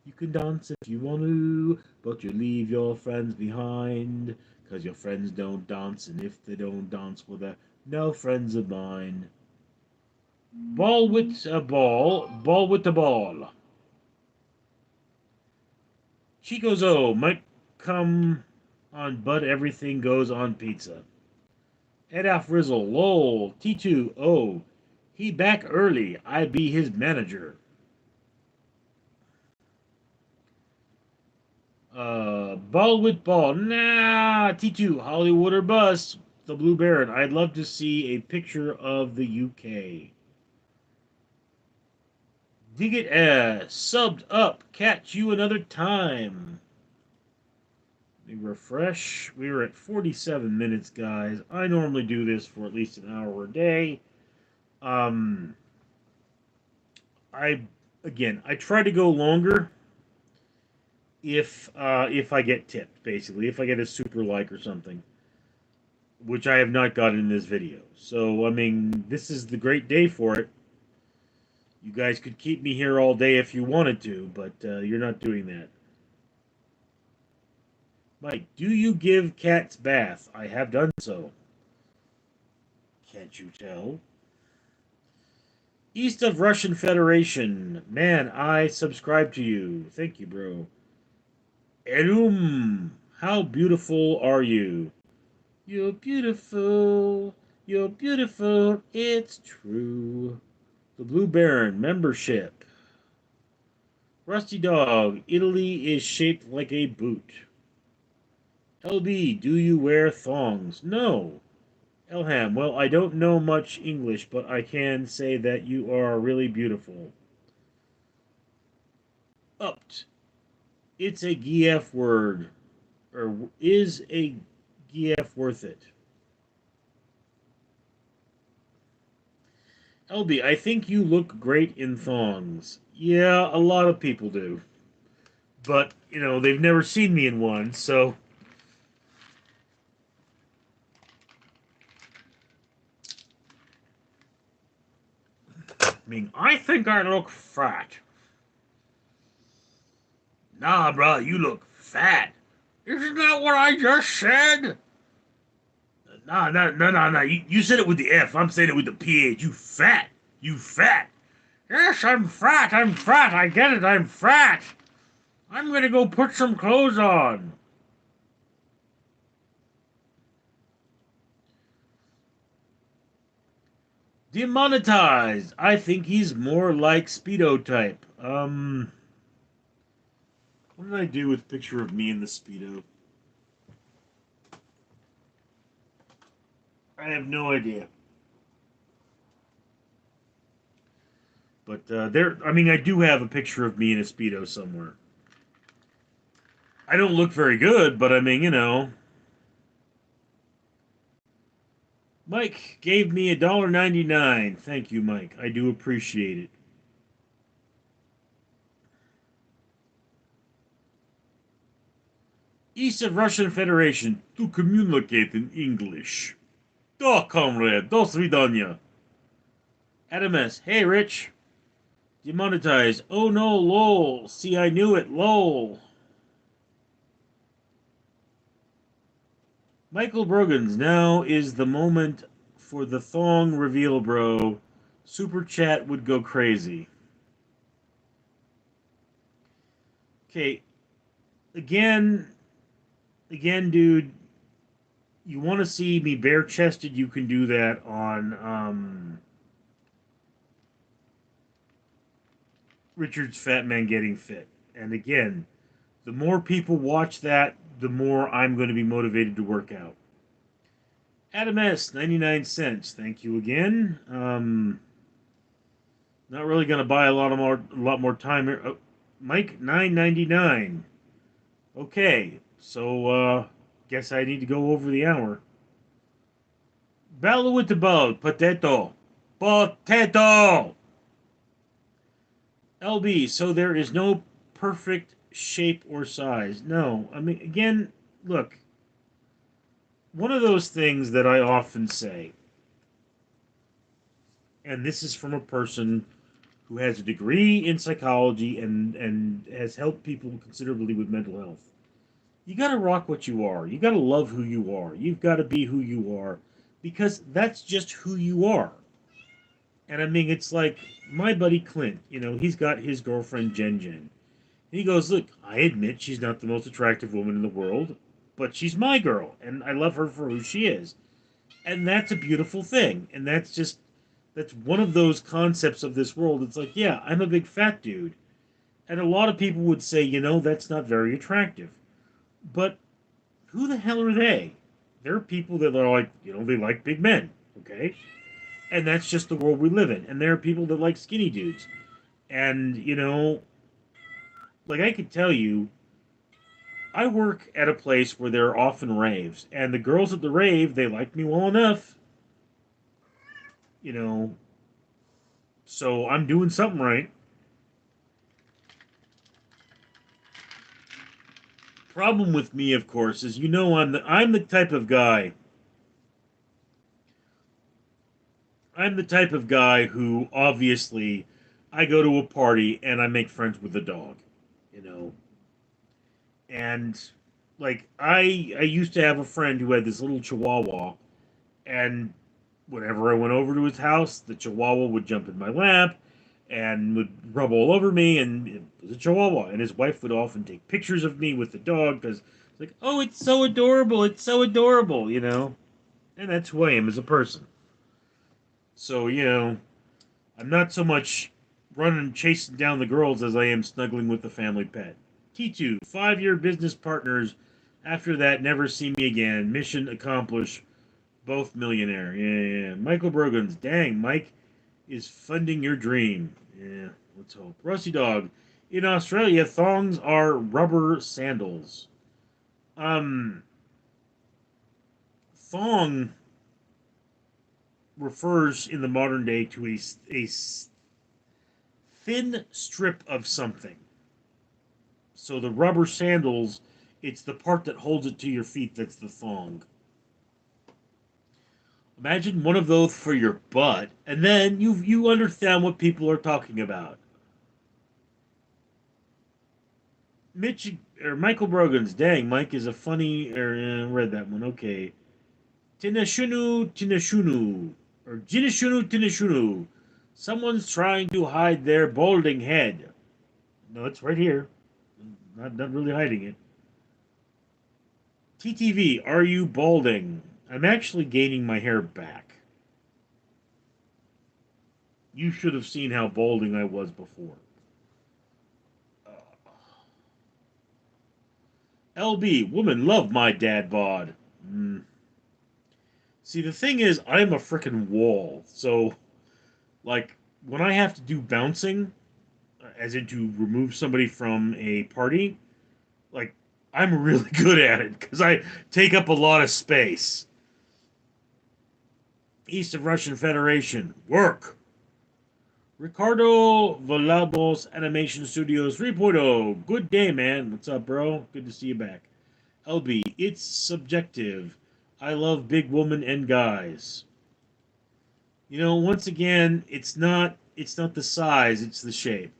You can dance if you want to, but you leave your friends behind, 'cause your friends don't dance, and if they don't dance, well, they're no friends of mine. Ball with a ball, ball with the ball. Chico's O might come on, but everything goes on pizza. Adolf Rizzle, lol, T2, he back early, I be his manager. Ball with ball, nah, T2, Hollywood or bust. The Blue Baron, I'd love to see a picture of the UK. Dig it subbed up, catch you another time. Let me refresh. We were at 47 minutes, guys. I normally do this for at least an hour a day. I try to go longer if I get tipped, basically, if I get a super like or something, which I have not gotten in this video. So I mean, this is the great day for it. You guys could keep me here all day if you wanted to, but you're not doing that. Mike, do you give cats bath? I have done so. Can't you tell? East of Russian Federation. Man, I subscribe to you. Thank you, bro. Erum, how beautiful are you? You're beautiful. You're beautiful. It's true. The Blue Baron membership. Rusty Dog. Italy is shaped like a boot. LB, do you wear thongs? No. Elham, well, I don't know much English, but I can say that you are really beautiful. Upped. It's a GF word. Or is a GF worth it? LB, I think you look great in thongs. Yeah, a lot of people do. But, you know, they've never seen me in one, so... I mean, I think I look fat. Nah, bro, you look fat. Isn't that what I just said? Nah, no, no, no, no. You said it with the F. I'm saying it with the PH. You fat. You fat. Yes, I'm fat. I'm fat. I get it. I'm fat. I'm gonna go put some clothes on. Demonetized. I think he's more like Speedo type. What did I do with a picture of me in the Speedo? I have no idea. But I mean, I do have a picture of me in a Speedo somewhere. I don't look very good, but I mean, you know. Mike gave me $1.99. Thank you, Mike. I do appreciate it. East of Russian Federation to communicate in English. Da, comrade. Do svidanya. Adam S. Hey, Rich. Demonetized. Oh no, lol. See, I knew it, lol. Michael Brogans, now is the moment for the thong reveal, bro. Super chat would go crazy. Okay. Again, dude, you want to see me bare-chested, you can do that on Richard's Fat Man Getting Fit. And again, the more people watch that, the more I'm going to be motivated to work out. Adam S, 99 cents. Thank you again. Not really going to buy a lot more time here. Oh, Mike, $9.99. Okay, So, guess I need to go over the hour. Battle with the boat. Potato. Potato! LB, so there is no perfect shape or size. No. I mean, again, look, one of those things that I often say, and this is from a person who has a degree in psychology and has helped people considerably with mental health. You got to rock what you are. You got to love who you are. You've got to be who you are because that's just who you are. And I mean, it's like my buddy Clint, he's got his girlfriend Jen Jen. And he goes, "Look, I admit she's not the most attractive woman in the world, but she's my girl, and I love her for who she is." And that's a beautiful thing. And that's one of those concepts of this world. It's like, yeah, I'm a big fat dude. And a lot of people would say, that's not very attractive. But who the hell are they? They're people that are like, they like big men, okay? And that's just the world we live in. And there are people that like skinny dudes. And, like I could tell you, I work at a place where there are often raves. And the girls at the rave, they like me well enough, you know, so I'm doing something right. Problem with me, of course, is I'm the type of guy. I'm the type of guy who obviously I go to a party and I make friends with the dog, you know. And like I used to have a friend who had this little chihuahua, and whenever I went over to his house, the chihuahua would jump in my lap and would rub all over me, and it was a chihuahua. And his wife would often take pictures of me with the dog because it's like, oh, it's so adorable, And that's who I am as a person. So, I'm not so much running chasing down the girls as I am snuggling with the family pet. T2, 5-year business partners. After that, never see me again. Mission accomplished. Both millionaire. Yeah, yeah, yeah. Michael Brogans. Dang, Mike is funding your dream. Yeah, let's hope. Rusty Dog. In Australia, thongs are rubber sandals. Um, Thong refers in the modern day to a thin strip of something. So the rubber sandals, it's the part that holds it to your feet that's the thong. Imagine one of those for your butt, and then you understand what people are talking about. Mitch or Michael Brogans. Dang, Mike is a funny. Read that one. Okay. Tinashunu Tinashunu or Jinashunu Tinashunu. Someone's trying to hide their balding head. No, it's right here. Not really hiding it. TTV, are you balding? I'm actually gaining my hair back. You should have seen how balding I was before. LB, woman love my dad bod. Mm. See, the thing is, I'm a freaking wall. So, like, when I have to do bouncing, as in to remove somebody from a party, like, I'm really good at it because I take up a lot of space. East of Russian Federation, work. Ricardo Valados Animation Studios 3.0. Good day, man. What's up, bro? Good to see you back. LB, it's subjective. I love big women and guys. Once again, it's not the size, it's the shape.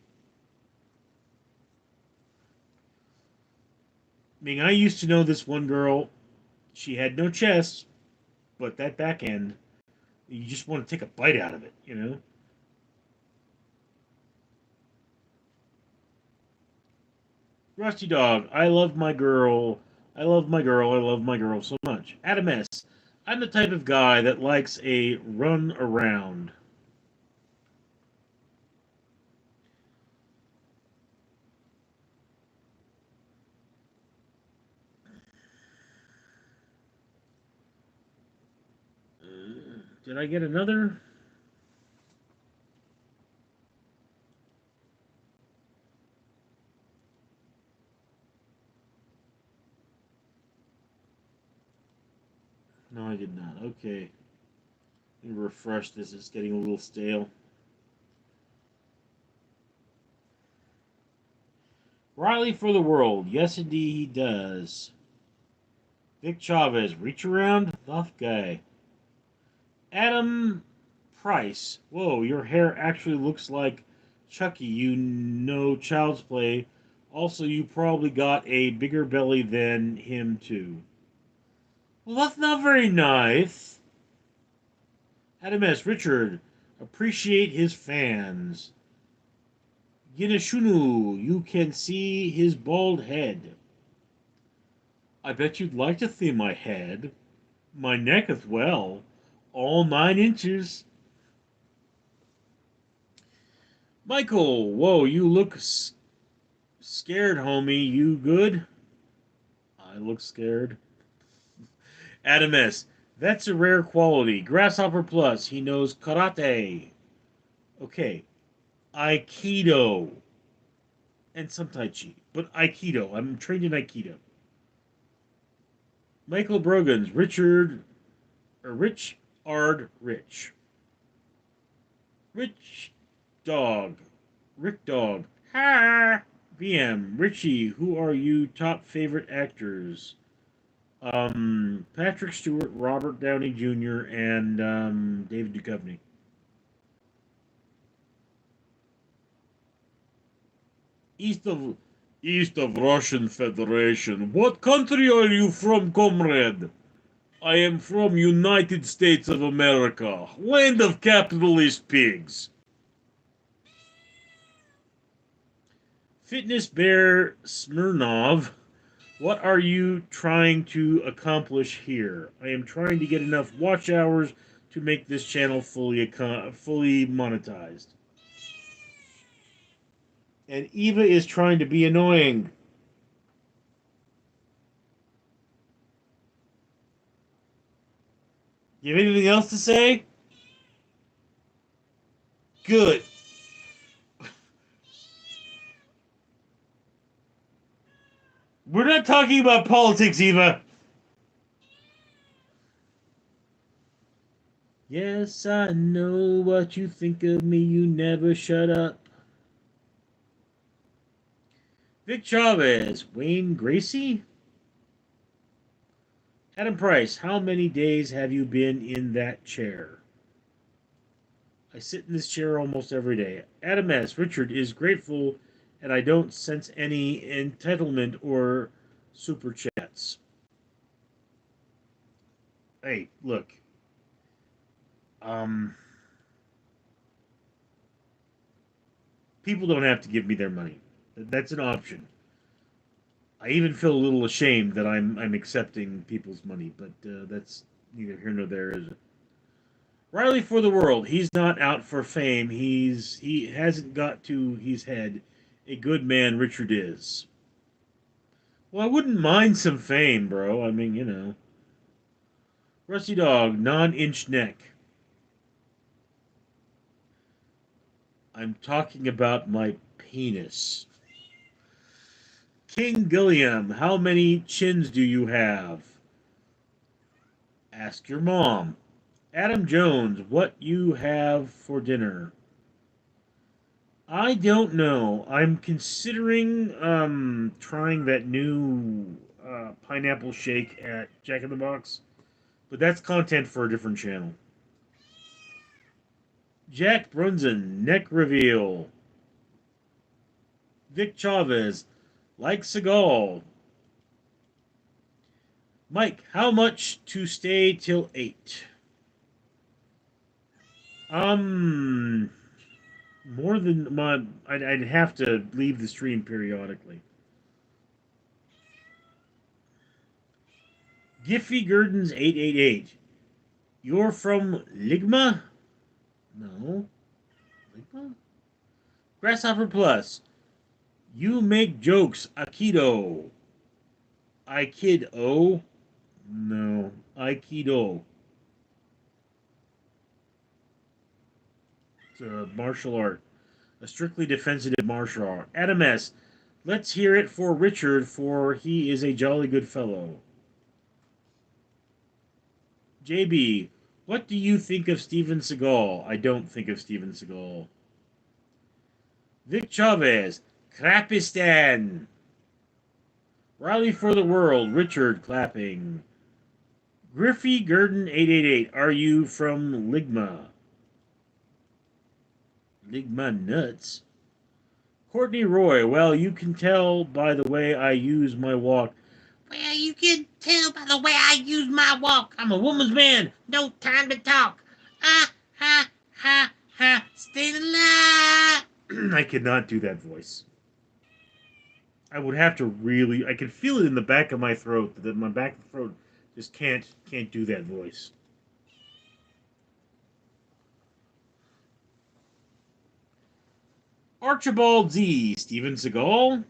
I mean, I used to know this one girl. She had no chest, but that back end, you just want to take a bite out of it. Rusty Dog, I love my girl. I love my girl. I love my girl so much. Adam S. I'm the type of guy that likes a run around. Did I get another? Okay. Let me refresh this. It's getting a little stale. Riley for the world. Yes, indeed, he does. Vic Chavez. Reach around. Tough guy. Adam Price. Whoa, your hair actually looks like Chucky. You know Child's Play. Also, you probably got a bigger belly than him, too. Well, that's not very nice. Adam S. Richard. Appreciate his fans. Gineshunu. You can see his bald head. I bet you'd like to see my head. My neck as well. All 9 inches. Michael, whoa, you look scared, homie. You good? I look scared. Adam S. That's a rare quality. Grasshopper Plus. He knows karate. Okay. Aikido. And some Tai Chi. But Aikido. I'm trained in Aikido. Michael Brogans. Rich Ard Rich. Rich Dog. Rick Dog. Ha! VM. Richie, who are you top favorite actors? Patrick Stewart, Robert Downey Jr., and David Duchovny. East of Russian Federation. What country are you from, comrade? I am from United States of America, land of capitalist pigs. Fitness Bear Smirnov. What are you trying to accomplish here? I am trying to get enough watch hours to make this channel fully monetized. And Eva is trying to be annoying. You have anything else to say? Good. We're not talking about politics, Eva. Yes, I know what you think of me. You never shut up. Vic Chavez. Wayne Gracie? Adam Price. How many days have you been in that chair? I sit in this chair almost every day. Adam S. Richard is grateful, and I don't sense any entitlement or super chats. Hey, look. People don't have to give me their money. That's an option. I even feel a little ashamed that I'm accepting people's money, but that's neither here nor there, is it? Riley for the world. He's not out for fame. He hasn't got to his head. A good man, Richard is. Well, I wouldn't mind some fame, bro. I mean, you know. Rusty Dog, non-inch neck. I'm talking about my penis. King Gilliam, how many chins do you have? Ask your mom. Adam Jones, what you have for dinner? I don't know. I'm considering trying that new pineapple shake at Jack in the Box, but that's content for a different channel. Jack Brunson, neck reveal. Vic Chavez, like Seagal. Mike, how much to stay till 8? More than my. I'd have to leave the stream periodically. Giffy Gurdon's 888. You're from Ligma? No. Ligma? Grasshopper Plus. You make jokes, Aikido. Aikido? No. Aikido. It's a martial art. A strictly defensive martial art. Adam S. Let's hear it for Richard, for he is a jolly good fellow. JB. What do you think of Steven Seagal? I don't think of Steven Seagal. Vic Chavez, Krapistan. Riley for the World, Richard clapping. Griffey Gurdon 888, are you from Ligma? Ligma nuts. Courtney Roy, well, you can tell by the way I use my walk. Well, you can tell by the way I use my walk. I'm a woman's man. No time to talk. Ah, ha, ha, ha. Stay alive. I could not do that voice. I would have to really. I could feel it in the back of my throat. That my back of the throat just can't do that voice. Archibald Z. Steven Seagal.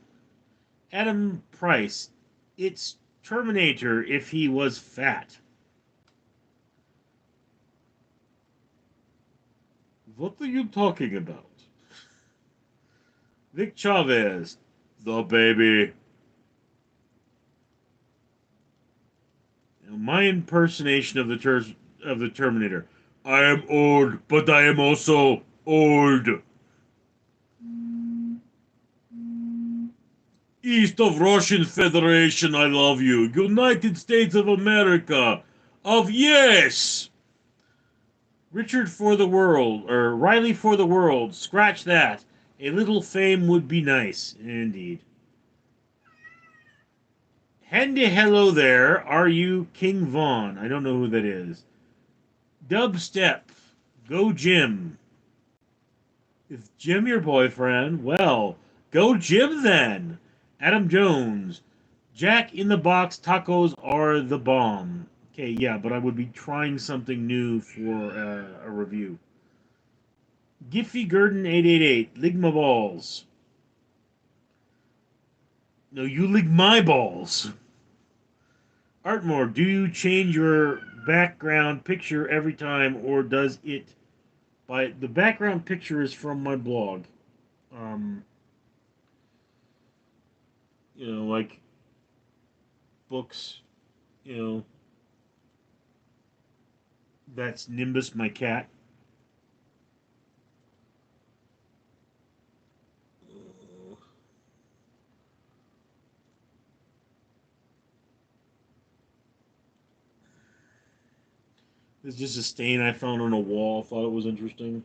Adam Price. It's Terminator if he was fat. What are you talking about? Vic Chavez. The baby. My impersonation of the Terminator. I am old, but I am also old. East of Russian Federation, I love you. United States of America. Of yes! Richard for the world, or Riley for the world. Scratch that. A little fame would be nice, indeed. Handy hello there. Are you King Vaughn? I don't know who that is. Dubstep. Go Jim. Is Jim your boyfriend? Well, go Jim then. Adam Jones. Jack in the Box tacos are the bomb. Okay, yeah, but I would be trying something new for a review. Giffy Gurdon 888. Ligma balls. No, you lig my balls. Artmore, do you change your background picture every time, or does it? The background picture is from my blog. Um, like books. You know, that's Nimbus, my cat. It's just a stain I found on a wall. Thought it was interesting.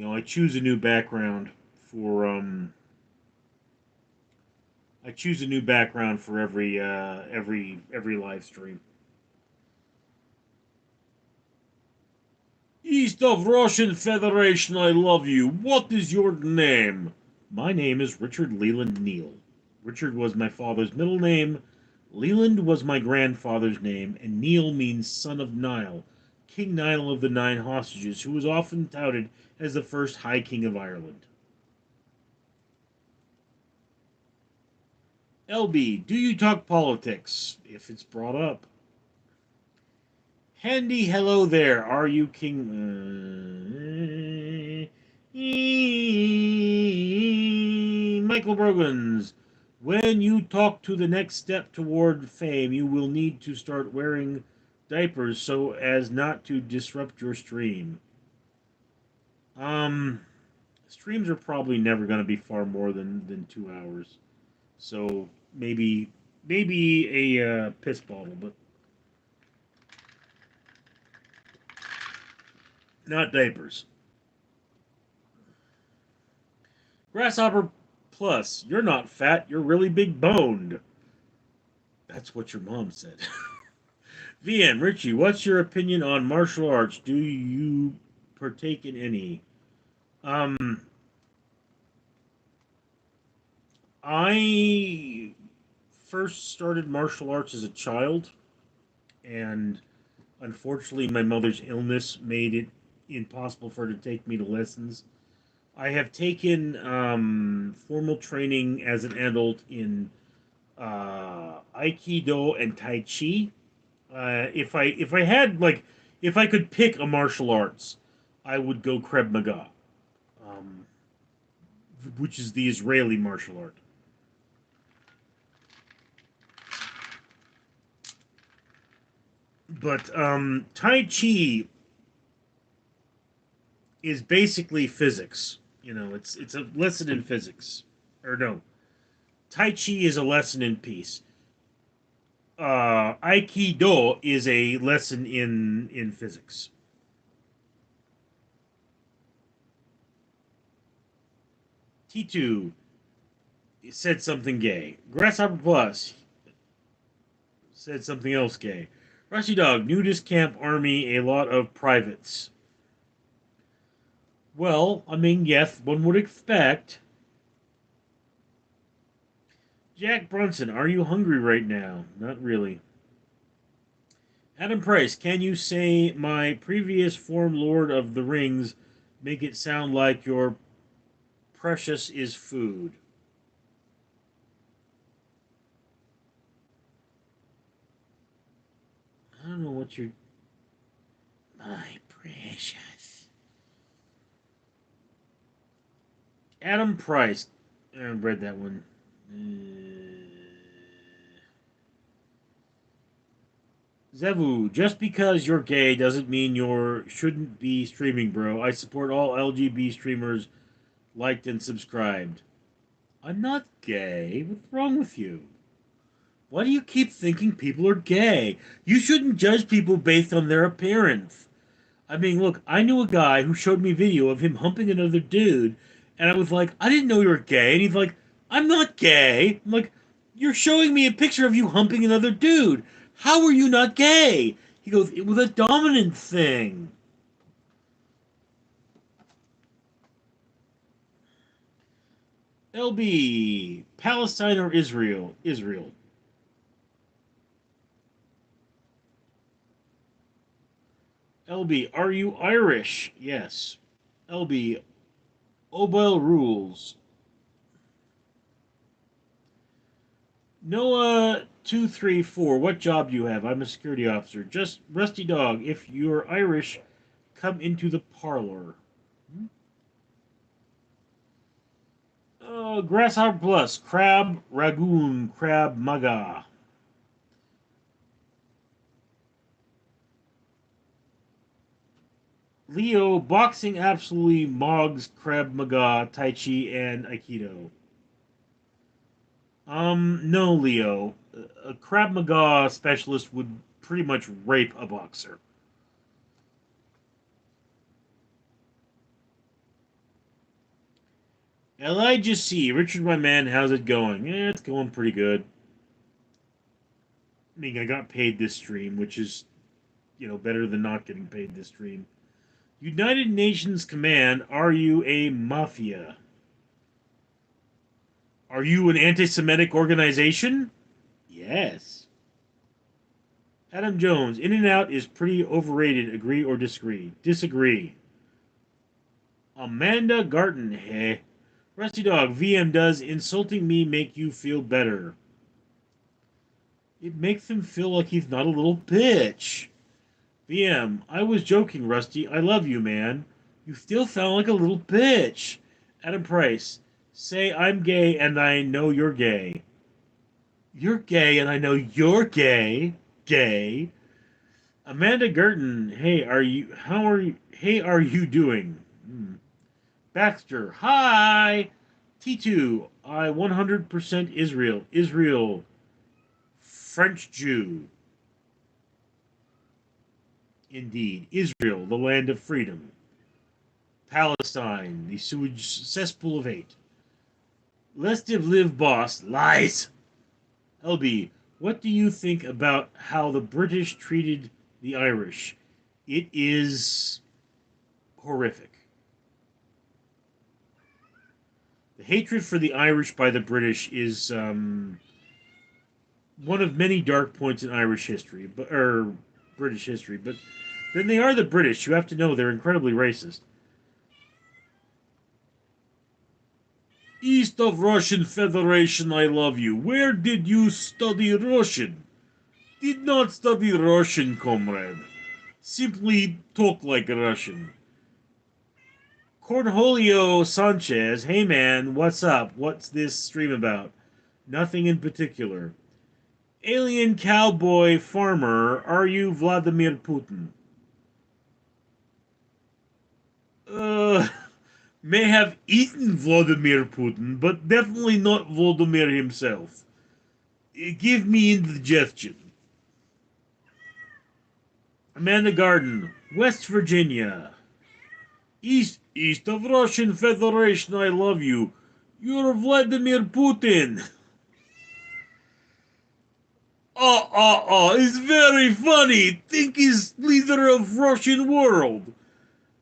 I choose a new background for I choose a new background for every live stream. East of Russian Federation, I love you. What is your name? My name is Richard Leland Neal. Richard was my father's middle name. Leland was my grandfather's name, and Neal means son of Niall, King Niall of the Nine Hostages, who was often touted as the first High King of Ireland. LB, do you talk politics? If it's brought up. Handy hello there. Are you King? Michael Brogans. When you talk to the next step toward fame, you will need to start wearing diapers so as not to disrupt your stream. Streams are probably never going to be far more than 2 hours. So maybe a piss bottle, but not diapers. Grasshopper Plus, you're not fat, you're really big boned. That's what your mom said. VN, Richie, what's your opinion on martial arts? Do you partake in any? I first started martial arts as a child, and unfortunately, my mother's illness made it impossible for her to take me to lessons. I have taken formal training as an adult in Aikido and Tai Chi. If I could pick a martial arts, I would go Krav Maga, um, which is the Israeli martial art. But Tai Chi is basically physics. You know, it's a lesson in physics. Or no, Tai Chi is a lesson in peace. Aikido is a lesson in physics. T2 said something gay. Grasshopper Plus said something else gay. Rusty Dog, nudist camp army, a lot of privates. Well, I mean, yes, one would expect. Jack Brunson, are you hungry right now? Not really. Adam Price, can you say my previous form Lord of the Rings make it sound like your precious is food? I don't know what you're. My precious. Adam Price. I read that one. Zevu, just because you're gay doesn't mean you shouldn't be streaming, bro. I support all LGB streamers liked and subscribed. I'm not gay. What's wrong with you? Why do you keep thinking people are gay? You shouldn't judge people based on their appearance. I mean, look, I knew a guy who showed me video of him humping another dude, and I was like, I didn't know you were gay. And he's like, I'm not gay. I'm like, you're showing me a picture of you humping another dude. How are you not gay? He goes, it was a dominant thing. LB, Palestine or Israel? Israel. LB, are you Irish? Yes. LB, Obel rules. Noah 234, what job do you have? I'm a security officer. Just Rusty Dog, if you're Irish, come into the parlor. Grasshopper Plus, Crab Ragoon, Crab Maga. Leo, boxing absolutely mogs Crab Maga, Tai Chi, and Aikido. No, Leo. A Krav Maga specialist would pretty much rape a boxer. Elijah C. Richard, my man, how's it going? Yeah, it's going pretty good. I mean, I got paid this stream, which is, better than not getting paid this stream. United Nations Command, are you a mafia? Are you an anti Semitic organization? Yes. Adam Jones, In and Out is pretty overrated. Agree or disagree? Disagree. Amanda Garten, hey. Rusty Dog, VM, does insulting me make you feel better? It makes him feel like he's not a little bitch. VM, I was joking, Rusty. I love you, man. You still sound like a little bitch. Adam Price, say I'm gay and I know you're gay. You're gay and I know you're gay. Gay. Amanda Gerton, hey, are you doing? Baxter, hi. T2, I 100% Israel. Israel, French Jew. Indeed. Israel, the land of freedom. Palestine, the sewage cesspool of hate. Let's live, boss. Lies. LB, what do you think about how the British treated the Irish? It is horrific. The hatred for the Irish by the British is one of many dark points in Irish history, or British history. But then they are the British. You have to know they're incredibly racist. East of Russian Federation, I love you. Where did you study Russian? Did not study Russian, comrade. Simply talk like a Russian. Cornholio Sanchez, hey man, what's up? What's this stream about? Nothing in particular. Alien cowboy farmer, are you Vladimir Putin? Uh, may have eaten Vladimir Putin, but definitely not Vladimir himself. Give me indigestion. Amanda Garden, West Virginia. East of Russian Federation, I love you. You're Vladimir Putin. It's very funny. Think he's leader of Russian world.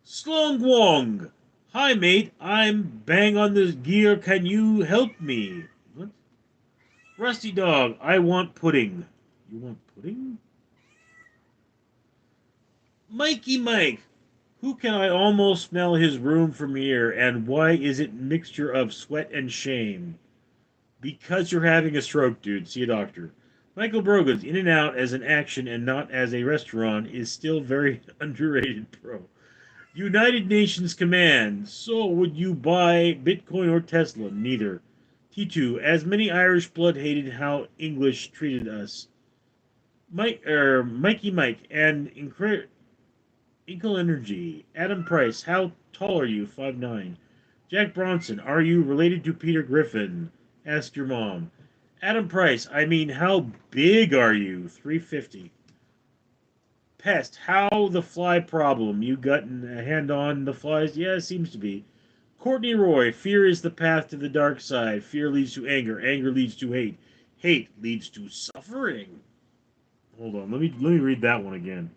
Slong Wong. Hi, mate. I'm bang on this gear. Can you help me? What? Rusty Dog. I want pudding. You want pudding? Mikey Mike. Who can I almost smell his room from here? And why is it mixture of sweat and shame? Because you're having a stroke, dude. See a doctor. Michael Brogan's In and Out as an action and not as a restaurant is still very underrated, bro. United Nations Command. So would you buy Bitcoin or Tesla? Neither. T2. As many Irish blood hated how English treated us. Mikey Mike and Inkle Energy. Adam Price. How tall are you? 5'9". Jack Bronson. Are you related to Peter Griffin? Ask your mom. Adam Price. I mean, how big are you? 350. Pest, how the fly problem? You got a hand on the flies? Yeah, it seems to be. Courtney Roy, fear is the path to the dark side. Fear leads to anger. Anger leads to hate. Hate leads to suffering. Hold on, let me read that one again.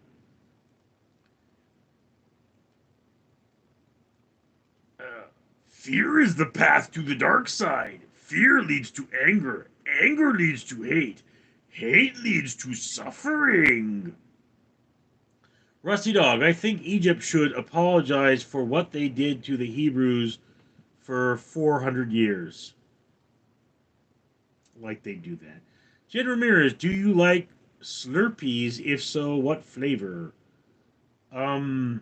Fear is the path to the dark side. Fear leads to anger. Anger leads to hate. Hate leads to suffering. Rusty Dog, I think Egypt should apologize for what they did to the Hebrews for 400 years. Like they do that. Jen Ramirez, do you like Slurpees? If so, what flavor? Back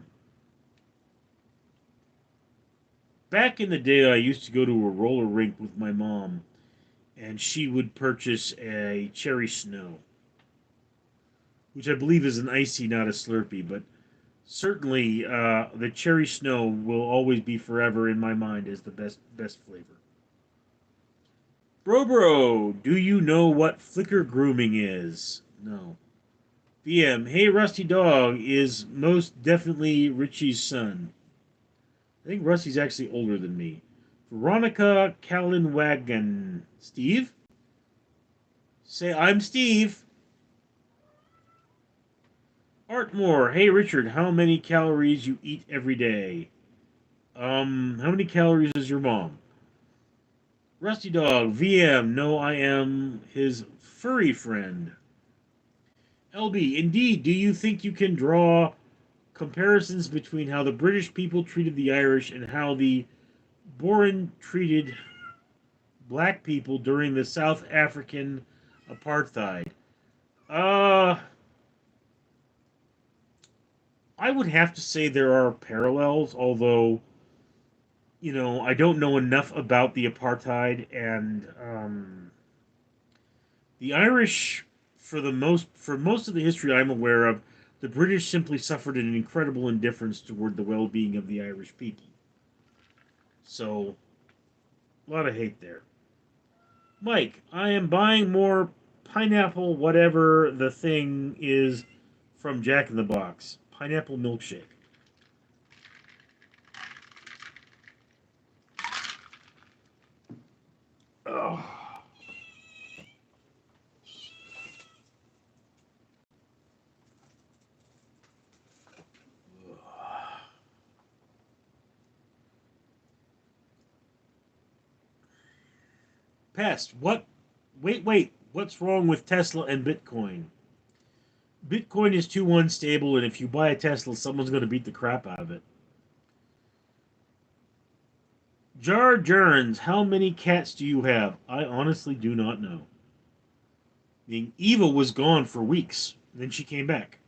in the day, I used to go to a roller rink with my mom, and she would purchase a cherry snow, which I believe is an icy, not a Slurpee, but certainly the cherry snow will always be forever in my mind as the best flavor. Bro, do you know what flicker grooming is? No. VM, hey Rusty Dog is most definitely Richie's son. I think Rusty's actually older than me. Veronica Kallenwagen. Steve? Say I'm Steve. Art Moore, hey Richard, how many calories you eat every day? How many calories is your mom? Rusty Dog, VM, no, I am his furry friend. LB, indeed, do you think you can draw comparisons between how the British people treated the Irish and how the Boran treated black people during the South African apartheid? Uh, I would have to say there are parallels, although, I don't know enough about the apartheid and the Irish. For most of the history I'm aware of, the British simply suffered an incredible indifference toward the well-being of the Irish people. So, a lot of hate there. Mike, I am buying more pineapple, whatever the thing is, from Jack in the Box. Pineapple milkshake. Oh. Pest, what? Wait. What's wrong with Tesla and Bitcoin? Bitcoin is too unstable, and if you buy a Tesla, someone's going to beat the crap out of it. Jar Jerns, how many cats do you have? I honestly do not know. I mean, Eva was gone for weeks. Then she came back.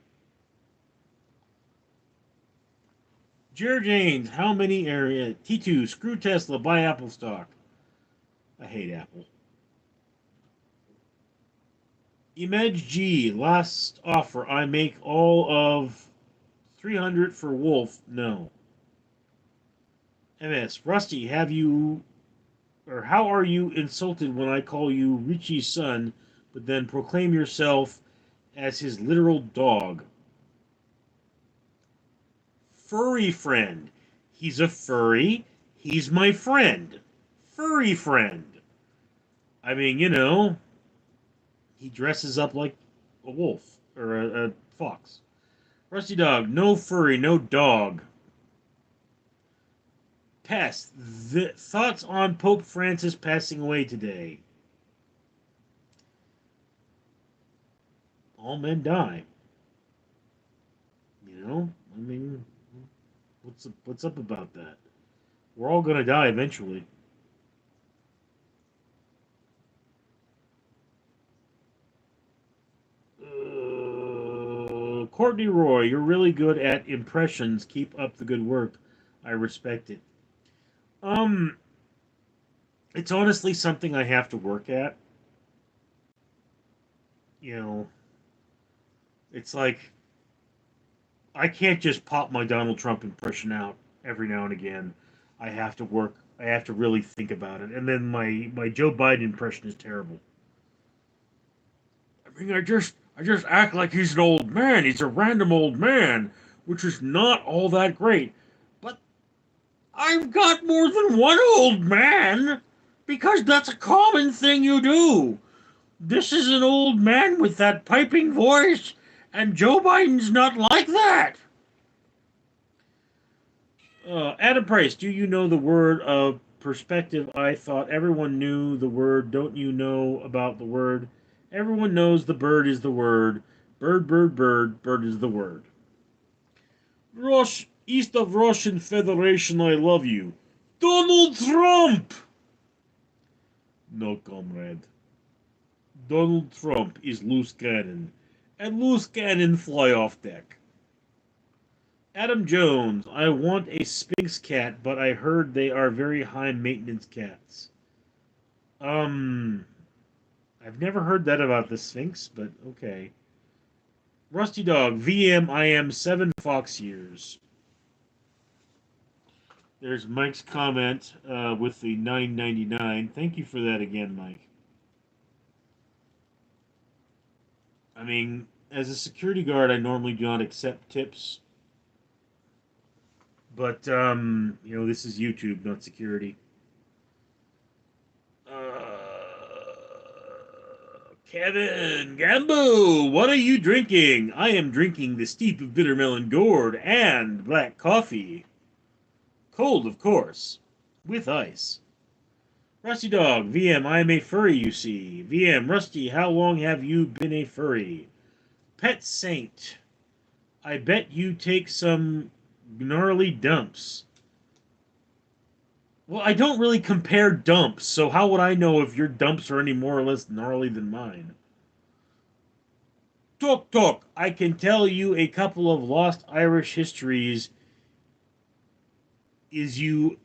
Jer James, how many area? T2, screw Tesla, buy Apple stock. I hate Apple. Image G, last offer. I make all of 300 for Wolf. No. MS, Rusty, have you, or how are you insulted when I call you Richie's son, but then proclaim yourself as his literal dog? Furry friend. He's a furry. He's my friend. Furry friend. I mean, he dresses up like a wolf or a fox. Rusty dog, no furry, no dog. Pest. Thoughts on Pope Francis passing away today? All men die. I mean, what's up about that? We're all gonna die eventually. Courtney Roy, you're really good at impressions. Keep up the good work. I respect it. Um, it's honestly something I have to work at. You know, it's like I can't just pop my Donald Trump impression out every now and again. I have to work. I have to really think about it. And then my Joe Biden impression is terrible. I mean, I just act like he's an old man. He's a random old man, which is not all that great. But I've got more than one old man because that's a common thing you do. This is an old man with that piping voice, and Joe Biden's not like that. Adam Price, do you know the word of perspective? I thought everyone knew the word. Don't you know about the word? Everyone knows the bird is the word. Bird, bird, bird, bird is the word. East of Russian Federation, I love you. Donald Trump! No, comrade. Donald Trump is loose cannon, and loose cannon fly off deck. Adam Jones, I want a Sphinx cat, but I heard they are very high maintenance cats. Um, I've never heard that about the Sphinx, but okay. Rusty Dog, VM, I am 7 Fox years. There's Mike's comment with the 9.99. Thank you for that again, Mike. I mean, as a security guard, I normally do not accept tips, but this is YouTube, not security. Kevin Gambo, what are you drinking? I am drinking the steep of bitter melon gourd and black coffee. Cold, of course, with ice. Rusty Dog, VM, I am a furry, you see. VM, Rusty, how long have you been a furry? Pet Saint, I bet you take some gnarly dumps. Well, I don't really compare dumps, so how would I know if your dumps are any more or less gnarly than mine? Talk, talk. I can tell you a couple of lost Irish histories is you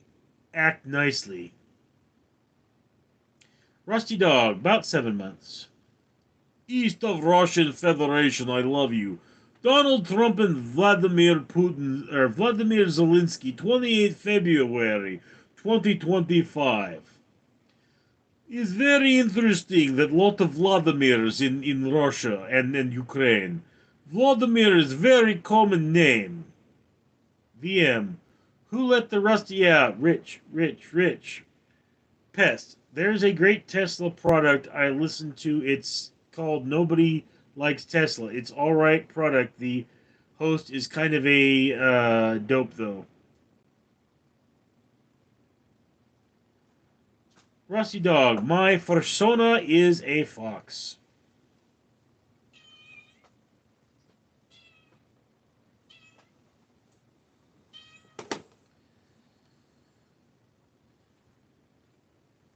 act nicely. Rusty Dog, about 7 months. East of Russian Federation, I love you. Donald Trump and Vladimir Putin, or Vladimir Zelensky, 28th February 2025. It's very interesting that lot of Vladimirs in Russia and Ukraine. Vladimir is very common name. VM. Who let the Rusty out? Rich, rich, rich. Pest. There's a great Tesla product I listened to. It's called Nobody Likes Tesla. It's alright product. The host is kind of a dope though. Rusty Dog. My persona is a fox.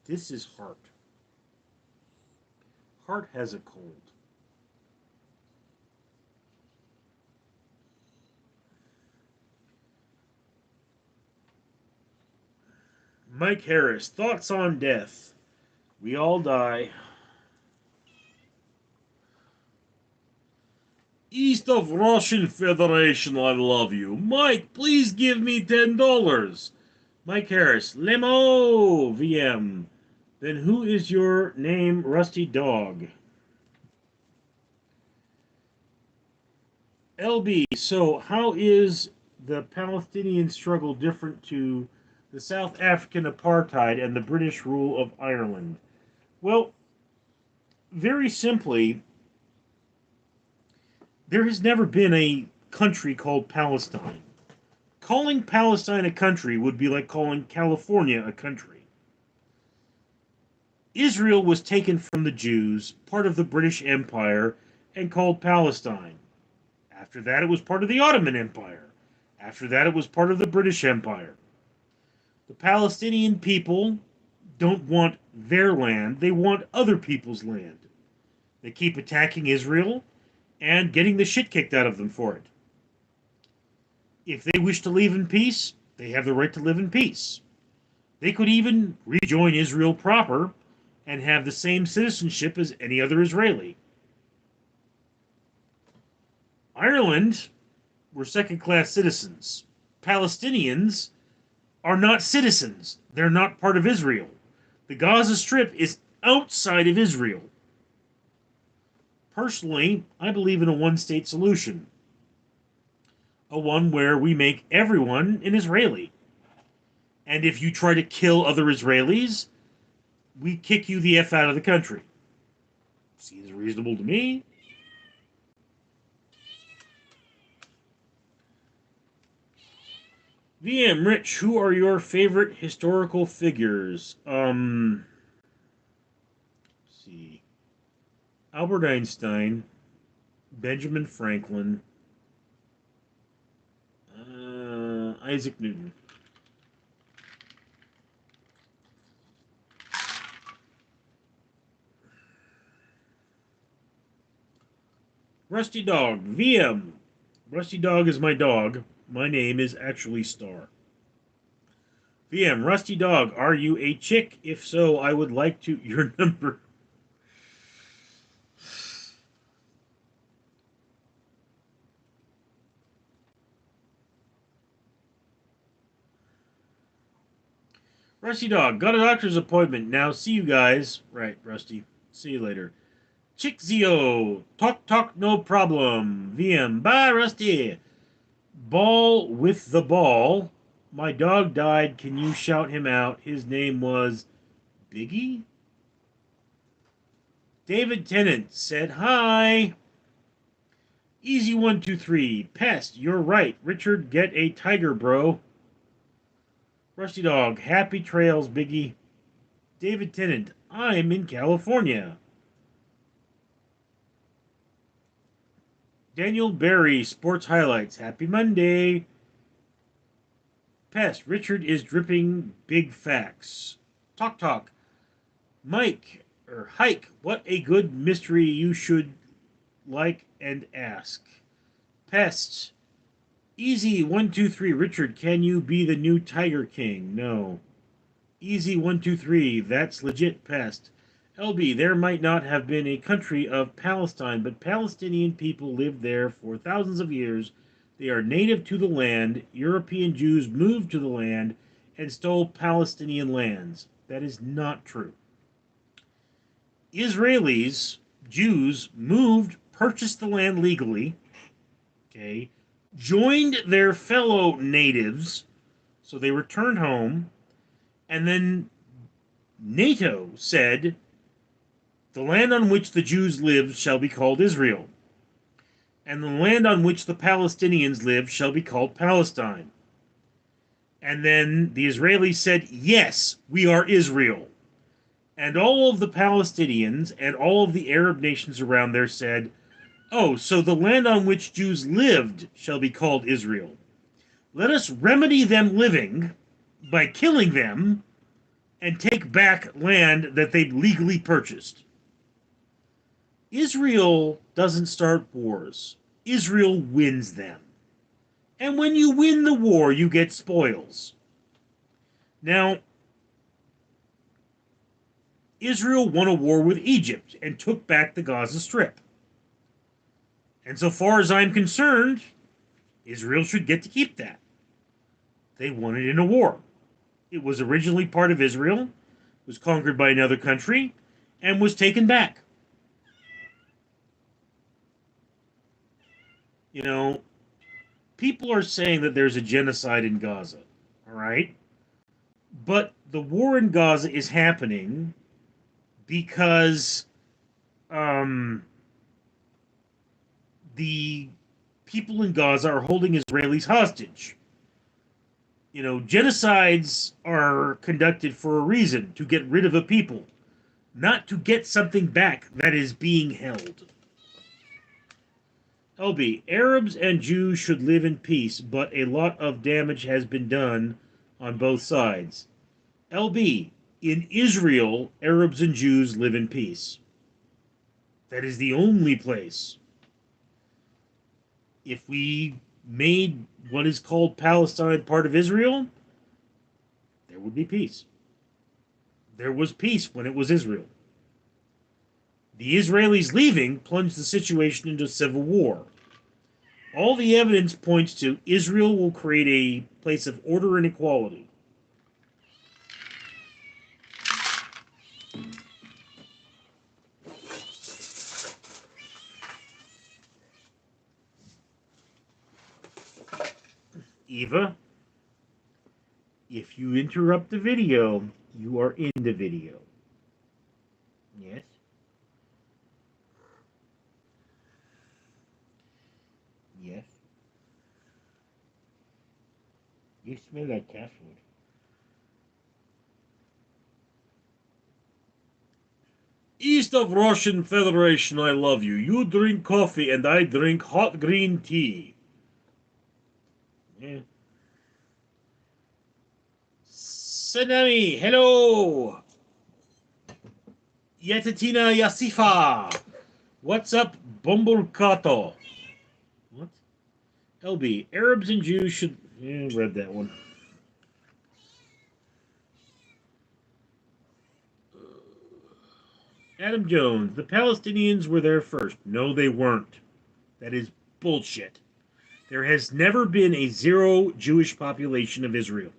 This is Hart. Hart has a cold. Mike Harris, thoughts on death. We all die. East of Russian Federation, I love you. Mike, please give me $10. Mike Harris, Limo, VM. Then who is your name, Rusty Dog? LB, so how is the Palestinian struggle different to the South African apartheid and the British rule of Ireland? Well, very simply, there has never been a country called Palestine. Calling Palestine a country would be like calling California a country. Israel was taken from the Jews, part of the British Empire, and called Palestine. After that, it was part of the Ottoman Empire. After that, it was part of the British Empire. The Palestinian people don't want their land, they want other people's land. They keep attacking Israel and getting the shit kicked out of them for it. If they wish to live in peace, they have the right to live in peace. They could even rejoin Israel proper and have the same citizenship as any other Israeli. Ireland were second-class citizens. Palestinians are not citizens. They're not part of Israel. The Gaza Strip is outside of Israel. Personally, I believe in a one-state solution. A one where we make everyone an Israeli. And if you try to kill other Israelis, we kick you the F out of the country. Seems reasonable to me. VM Rich, who are your favorite historical figures? Let's see. Albert Einstein, Benjamin Franklin, Isaac Newton. Rusty Dog, VM. Rusty Dog is my dog. My name is actually Star. VM, Rusty Dog, are you a chick? If so, I would like to your number. Rusty Dog, got a doctor's appointment. Now see you guys. Right, Rusty. See you later. Chickzio, talk, no problem. VM, bye, Rusty. Ball with the ball. My dog died. Can you shout him out? His name was Biggie? David Tennant said hi. Easy123. Pest, you're right. Richard, get a tiger, bro. Rusty Dog, happy trails, Biggie. David Tennant, I'm in California. Daniel Berry, Sports Highlights. Happy Monday. Pest, Richard is dripping big facts. Talk. Mike, or Hike, what a good mystery you should like and ask. Pest, Easy123, Richard, can you be the new Tiger King? No. Easy123, that's legit. Pest. LB, there might not have been a country of Palestine, but Palestinian people lived there for thousands of years. They are native to the land. European Jews moved to the land and stole Palestinian lands. That is not true. Israelis, Jews, moved, purchased the land legally, okay, joined their fellow natives, so they returned home, and then NATO said, the land on which the Jews lived shall be called Israel, and the land on which the Palestinians lived shall be called Palestine. And then the Israelis said, yes, we are Israel. And all of the Palestinians and all of the Arab nations around there said, oh, so the land on which Jews lived shall be called Israel. Let us remedy them living by killing them and take back land that they legally purchased. Israel doesn't start wars. Israel wins them. And when you win the war, you get spoils. Now, Israel won a war with Egypt and took back the Gaza Strip. And so far as I'm concerned, Israel should get to keep that. They won it in a war. It was originally part of Israel, was conquered by another country, and was taken back. You know, people are saying that there's a genocide in Gaza, all right? But the war in Gaza is happening because um, the people in Gaza are holding Israelis hostage. You know, genocides are conducted for a reason, to get rid of a people, not to get something back that is being held. LB, Arabs and Jews should live in peace, but a lot of damage has been done on both sides. LB, in Israel, Arabs and Jews live in peace. That is the only place. If we made what is called Palestine part of Israel, there would be peace. There was peace when it was Israel. The Israelis leaving plunged the situation into civil war. All the evidence points to Israel will create a place of order and equality. Eva, if you interrupt the video, you are in the video. Yes? Yes? You smell like cat food. East of Russian Federation, I love you. You drink coffee and I drink hot green tea. Yeah. Senami, hello. Yetatina Yasifa. What's up, Bumbulkato? What? LB, Arabs and Jews should... Yeah, I read that one. Adam Jones, the Palestinians were there first. No, they weren't. That is bullshit. There has never been a zero Jewish population of Israel.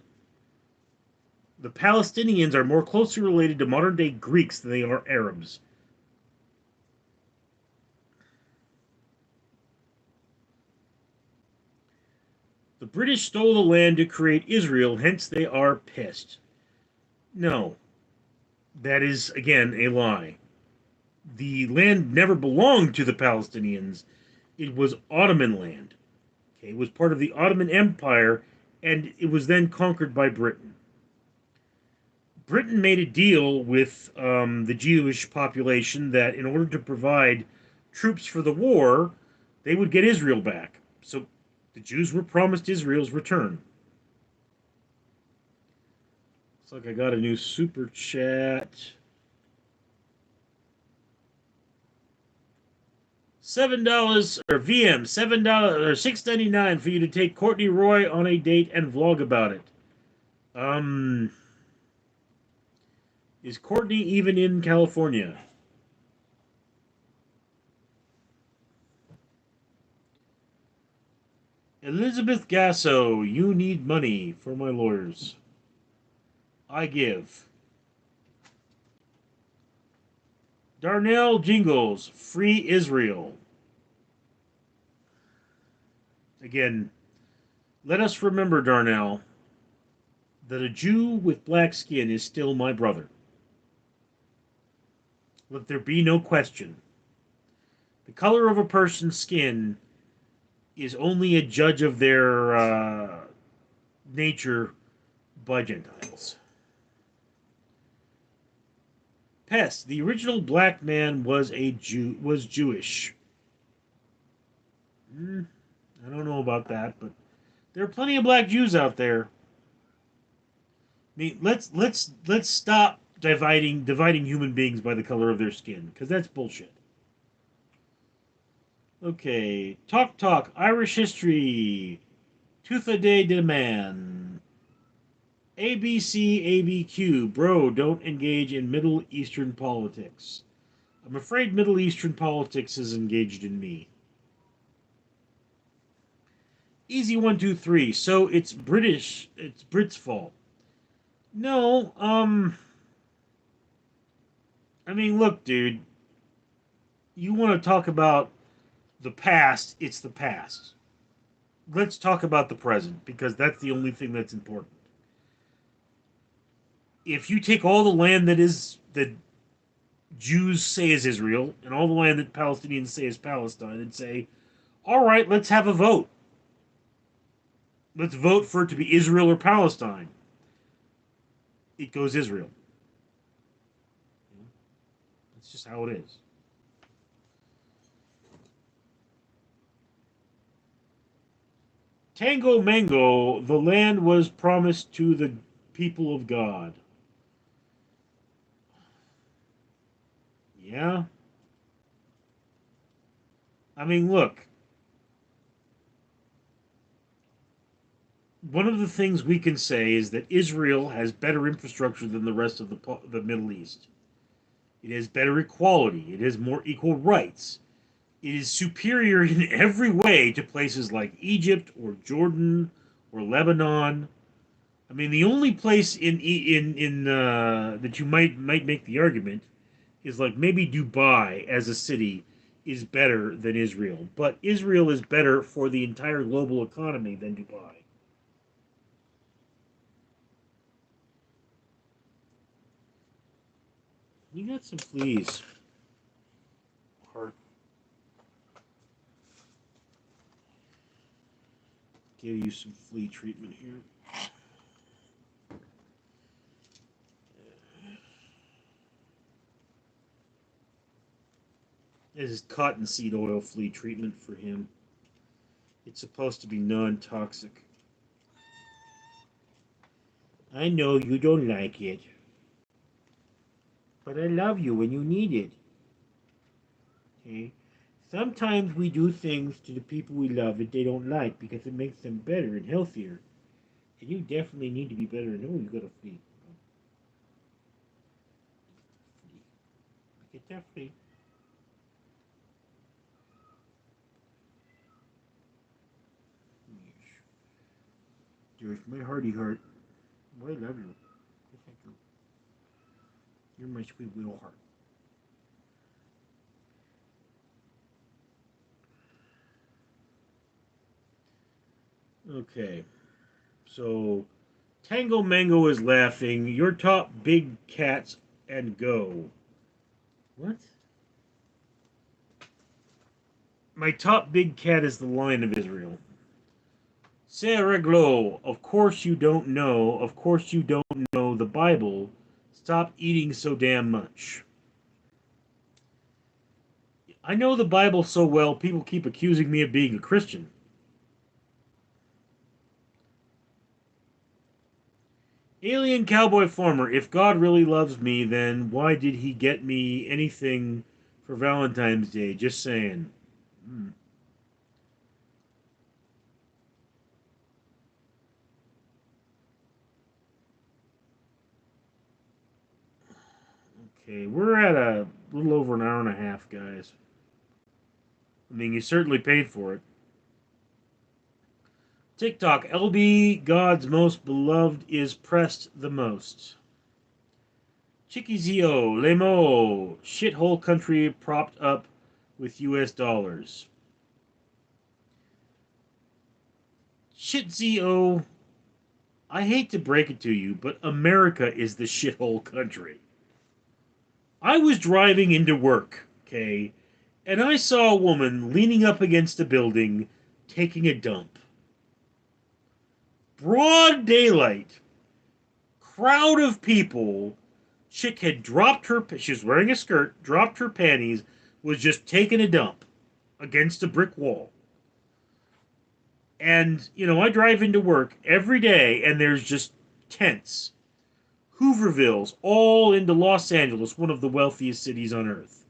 The Palestinians are more closely related to modern-day Greeks than they are Arabs. The British stole the land to create Israel, hence they are pissed. No. That is, again, a lie. The land never belonged to the Palestinians. It was Ottoman land. Okay, it was part of the Ottoman Empire, and it was then conquered by Britain. Britain made a deal with the Jewish population that in order to provide troops for the war, they would get Israel back. So the Jews were promised Israel's return. Looks like I got a new super chat. $7 or VM, $7 or $6.99 for you to take Courtney Roy on a date and vlog about it. Is Courtney even in California? Elizabeth Gasso, you need money for my lawyers. I give. Darnell Jingles, free Israel. Again, let us remember, Darnell, that a Jew with black skin is still my brother. Let there be no question. The color of a person's skin is only a judge of their nature by Gentiles. Pest, the original black man was Jewish. I don't know about that, but there are plenty of black Jews out there. I mean, let's stop dividing human beings by the color of their skin, because that's bullshit. Okay, talk, Irish history, Tuatha de Man, ABQ, bro, don't engage in Middle Eastern politics. I'm afraid Middle Eastern politics is engaged in me. Easy 1, 2, 3. So it's British. It's Brits' fault. No. I mean, look, dude. You want to talk about the past? It's the past. Let's talk about the present because that's the only thing that's important. If you take all the land that Jews say is Israel and all the land that Palestinians say is Palestine and say, all right, let's have a vote. Let's vote for it to be Israel or Palestine. It goes Israel. That's just how it is. Tango Mango, the land was promised to the people of God. Yeah? I mean, look, one of the things we can say is that Israel has better infrastructure than the rest of the Middle East. It has better equality. It has more equal rights. It is superior in every way to places like Egypt or Jordan or Lebanon. I mean, the only place in that you might make the argument is like maybe Dubai as a city is better than Israel, but Israel is better for the entire global economy than Dubai. You got some fleas. Heart. Give you some flea treatment here. This is cottonseed oil flea treatment for him. It's supposed to be non-toxic. I know you don't like it, but I love you when you need it. Okay? Sometimes we do things to the people we love that they don't like because it makes them better and healthier. And you definitely need to be better. No, you got a flea. Get that flea. There's my hearty heart. Well, I love you. Yes, I do. You're my sweet little heart. Okay, so Tango Mango is laughing. Your top big cats and go. What? My top big cat is the Lion of Israel. Sarah Glow, of course you don't know. Of course you don't know the Bible. Stop eating so damn much. I know the Bible so well, people keep accusing me of being a Christian. Alien Cowboy Farmer, if God really loves me, then why did he get me anything for Valentine's Day? Just saying. Hmm. Okay, we're at a little over an hour and a half, guys. I mean, you certainly paid for it. TikTok, LB, God's most beloved is pressed the most. Chickizio, Lemo, shithole country propped up with US dollars. Shitzio, I hate to break it to you, but America is the shithole country. I was driving into work, okay, and I saw a woman leaning up against a building taking a dump. Broad daylight, crowd of people. Chick had dropped her, she was wearing a skirt, dropped her panties, was just taking a dump against a brick wall. And, I drive into work every day and there's just tents, Hoovervilles, all into Los Angeles, one of the wealthiest cities on earth.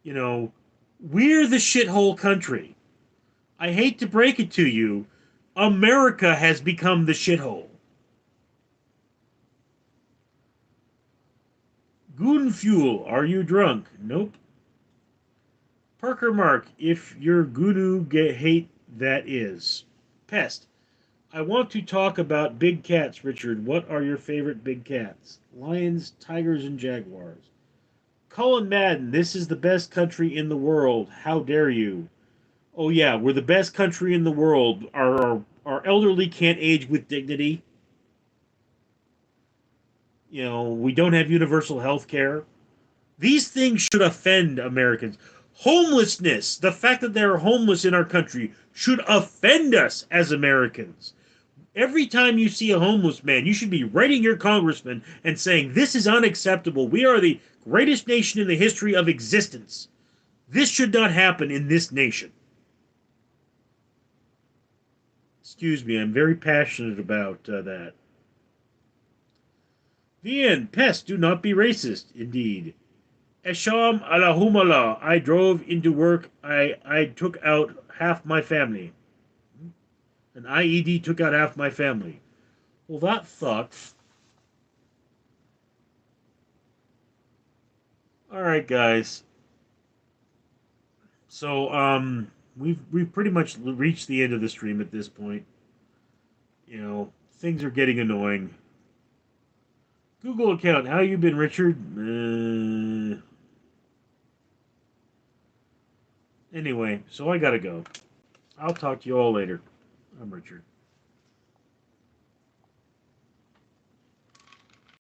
You know, we're the shithole country. I hate to break it to you, America has become the shithole. Goon Fuel, are you drunk? Nope. Parker Mark, if your gunu get hate, that is. Pest. I want to talk about big cats, Richard. What are your favorite big cats? Lions, tigers, and jaguars. Colin Madden, this is the best country in the world. How dare you? Oh yeah, we're the best country in the world. Our elderly can't age with dignity. You know, we don't have universal health care. These things should offend Americans. Homelessness, the fact that there are homeless in our country, should offend us as Americans. Every time you see a homeless man, you should be writing your congressman and saying, "This is unacceptable. We are the greatest nation in the history of existence. This should not happen in this nation." Excuse me, I'm very passionate about that. The end. Pests, do not be racist. Indeed. Esham alahumala. I drove into work. I took out half my family. An IED took out half my family. Well, that sucks. All right, guys. So, we've pretty much reached the end of the stream at this point. You know, things are getting annoying. Google account. How you been, Richard? Anyway, so I gotta go. I'll talk to you all later. I'm Richard.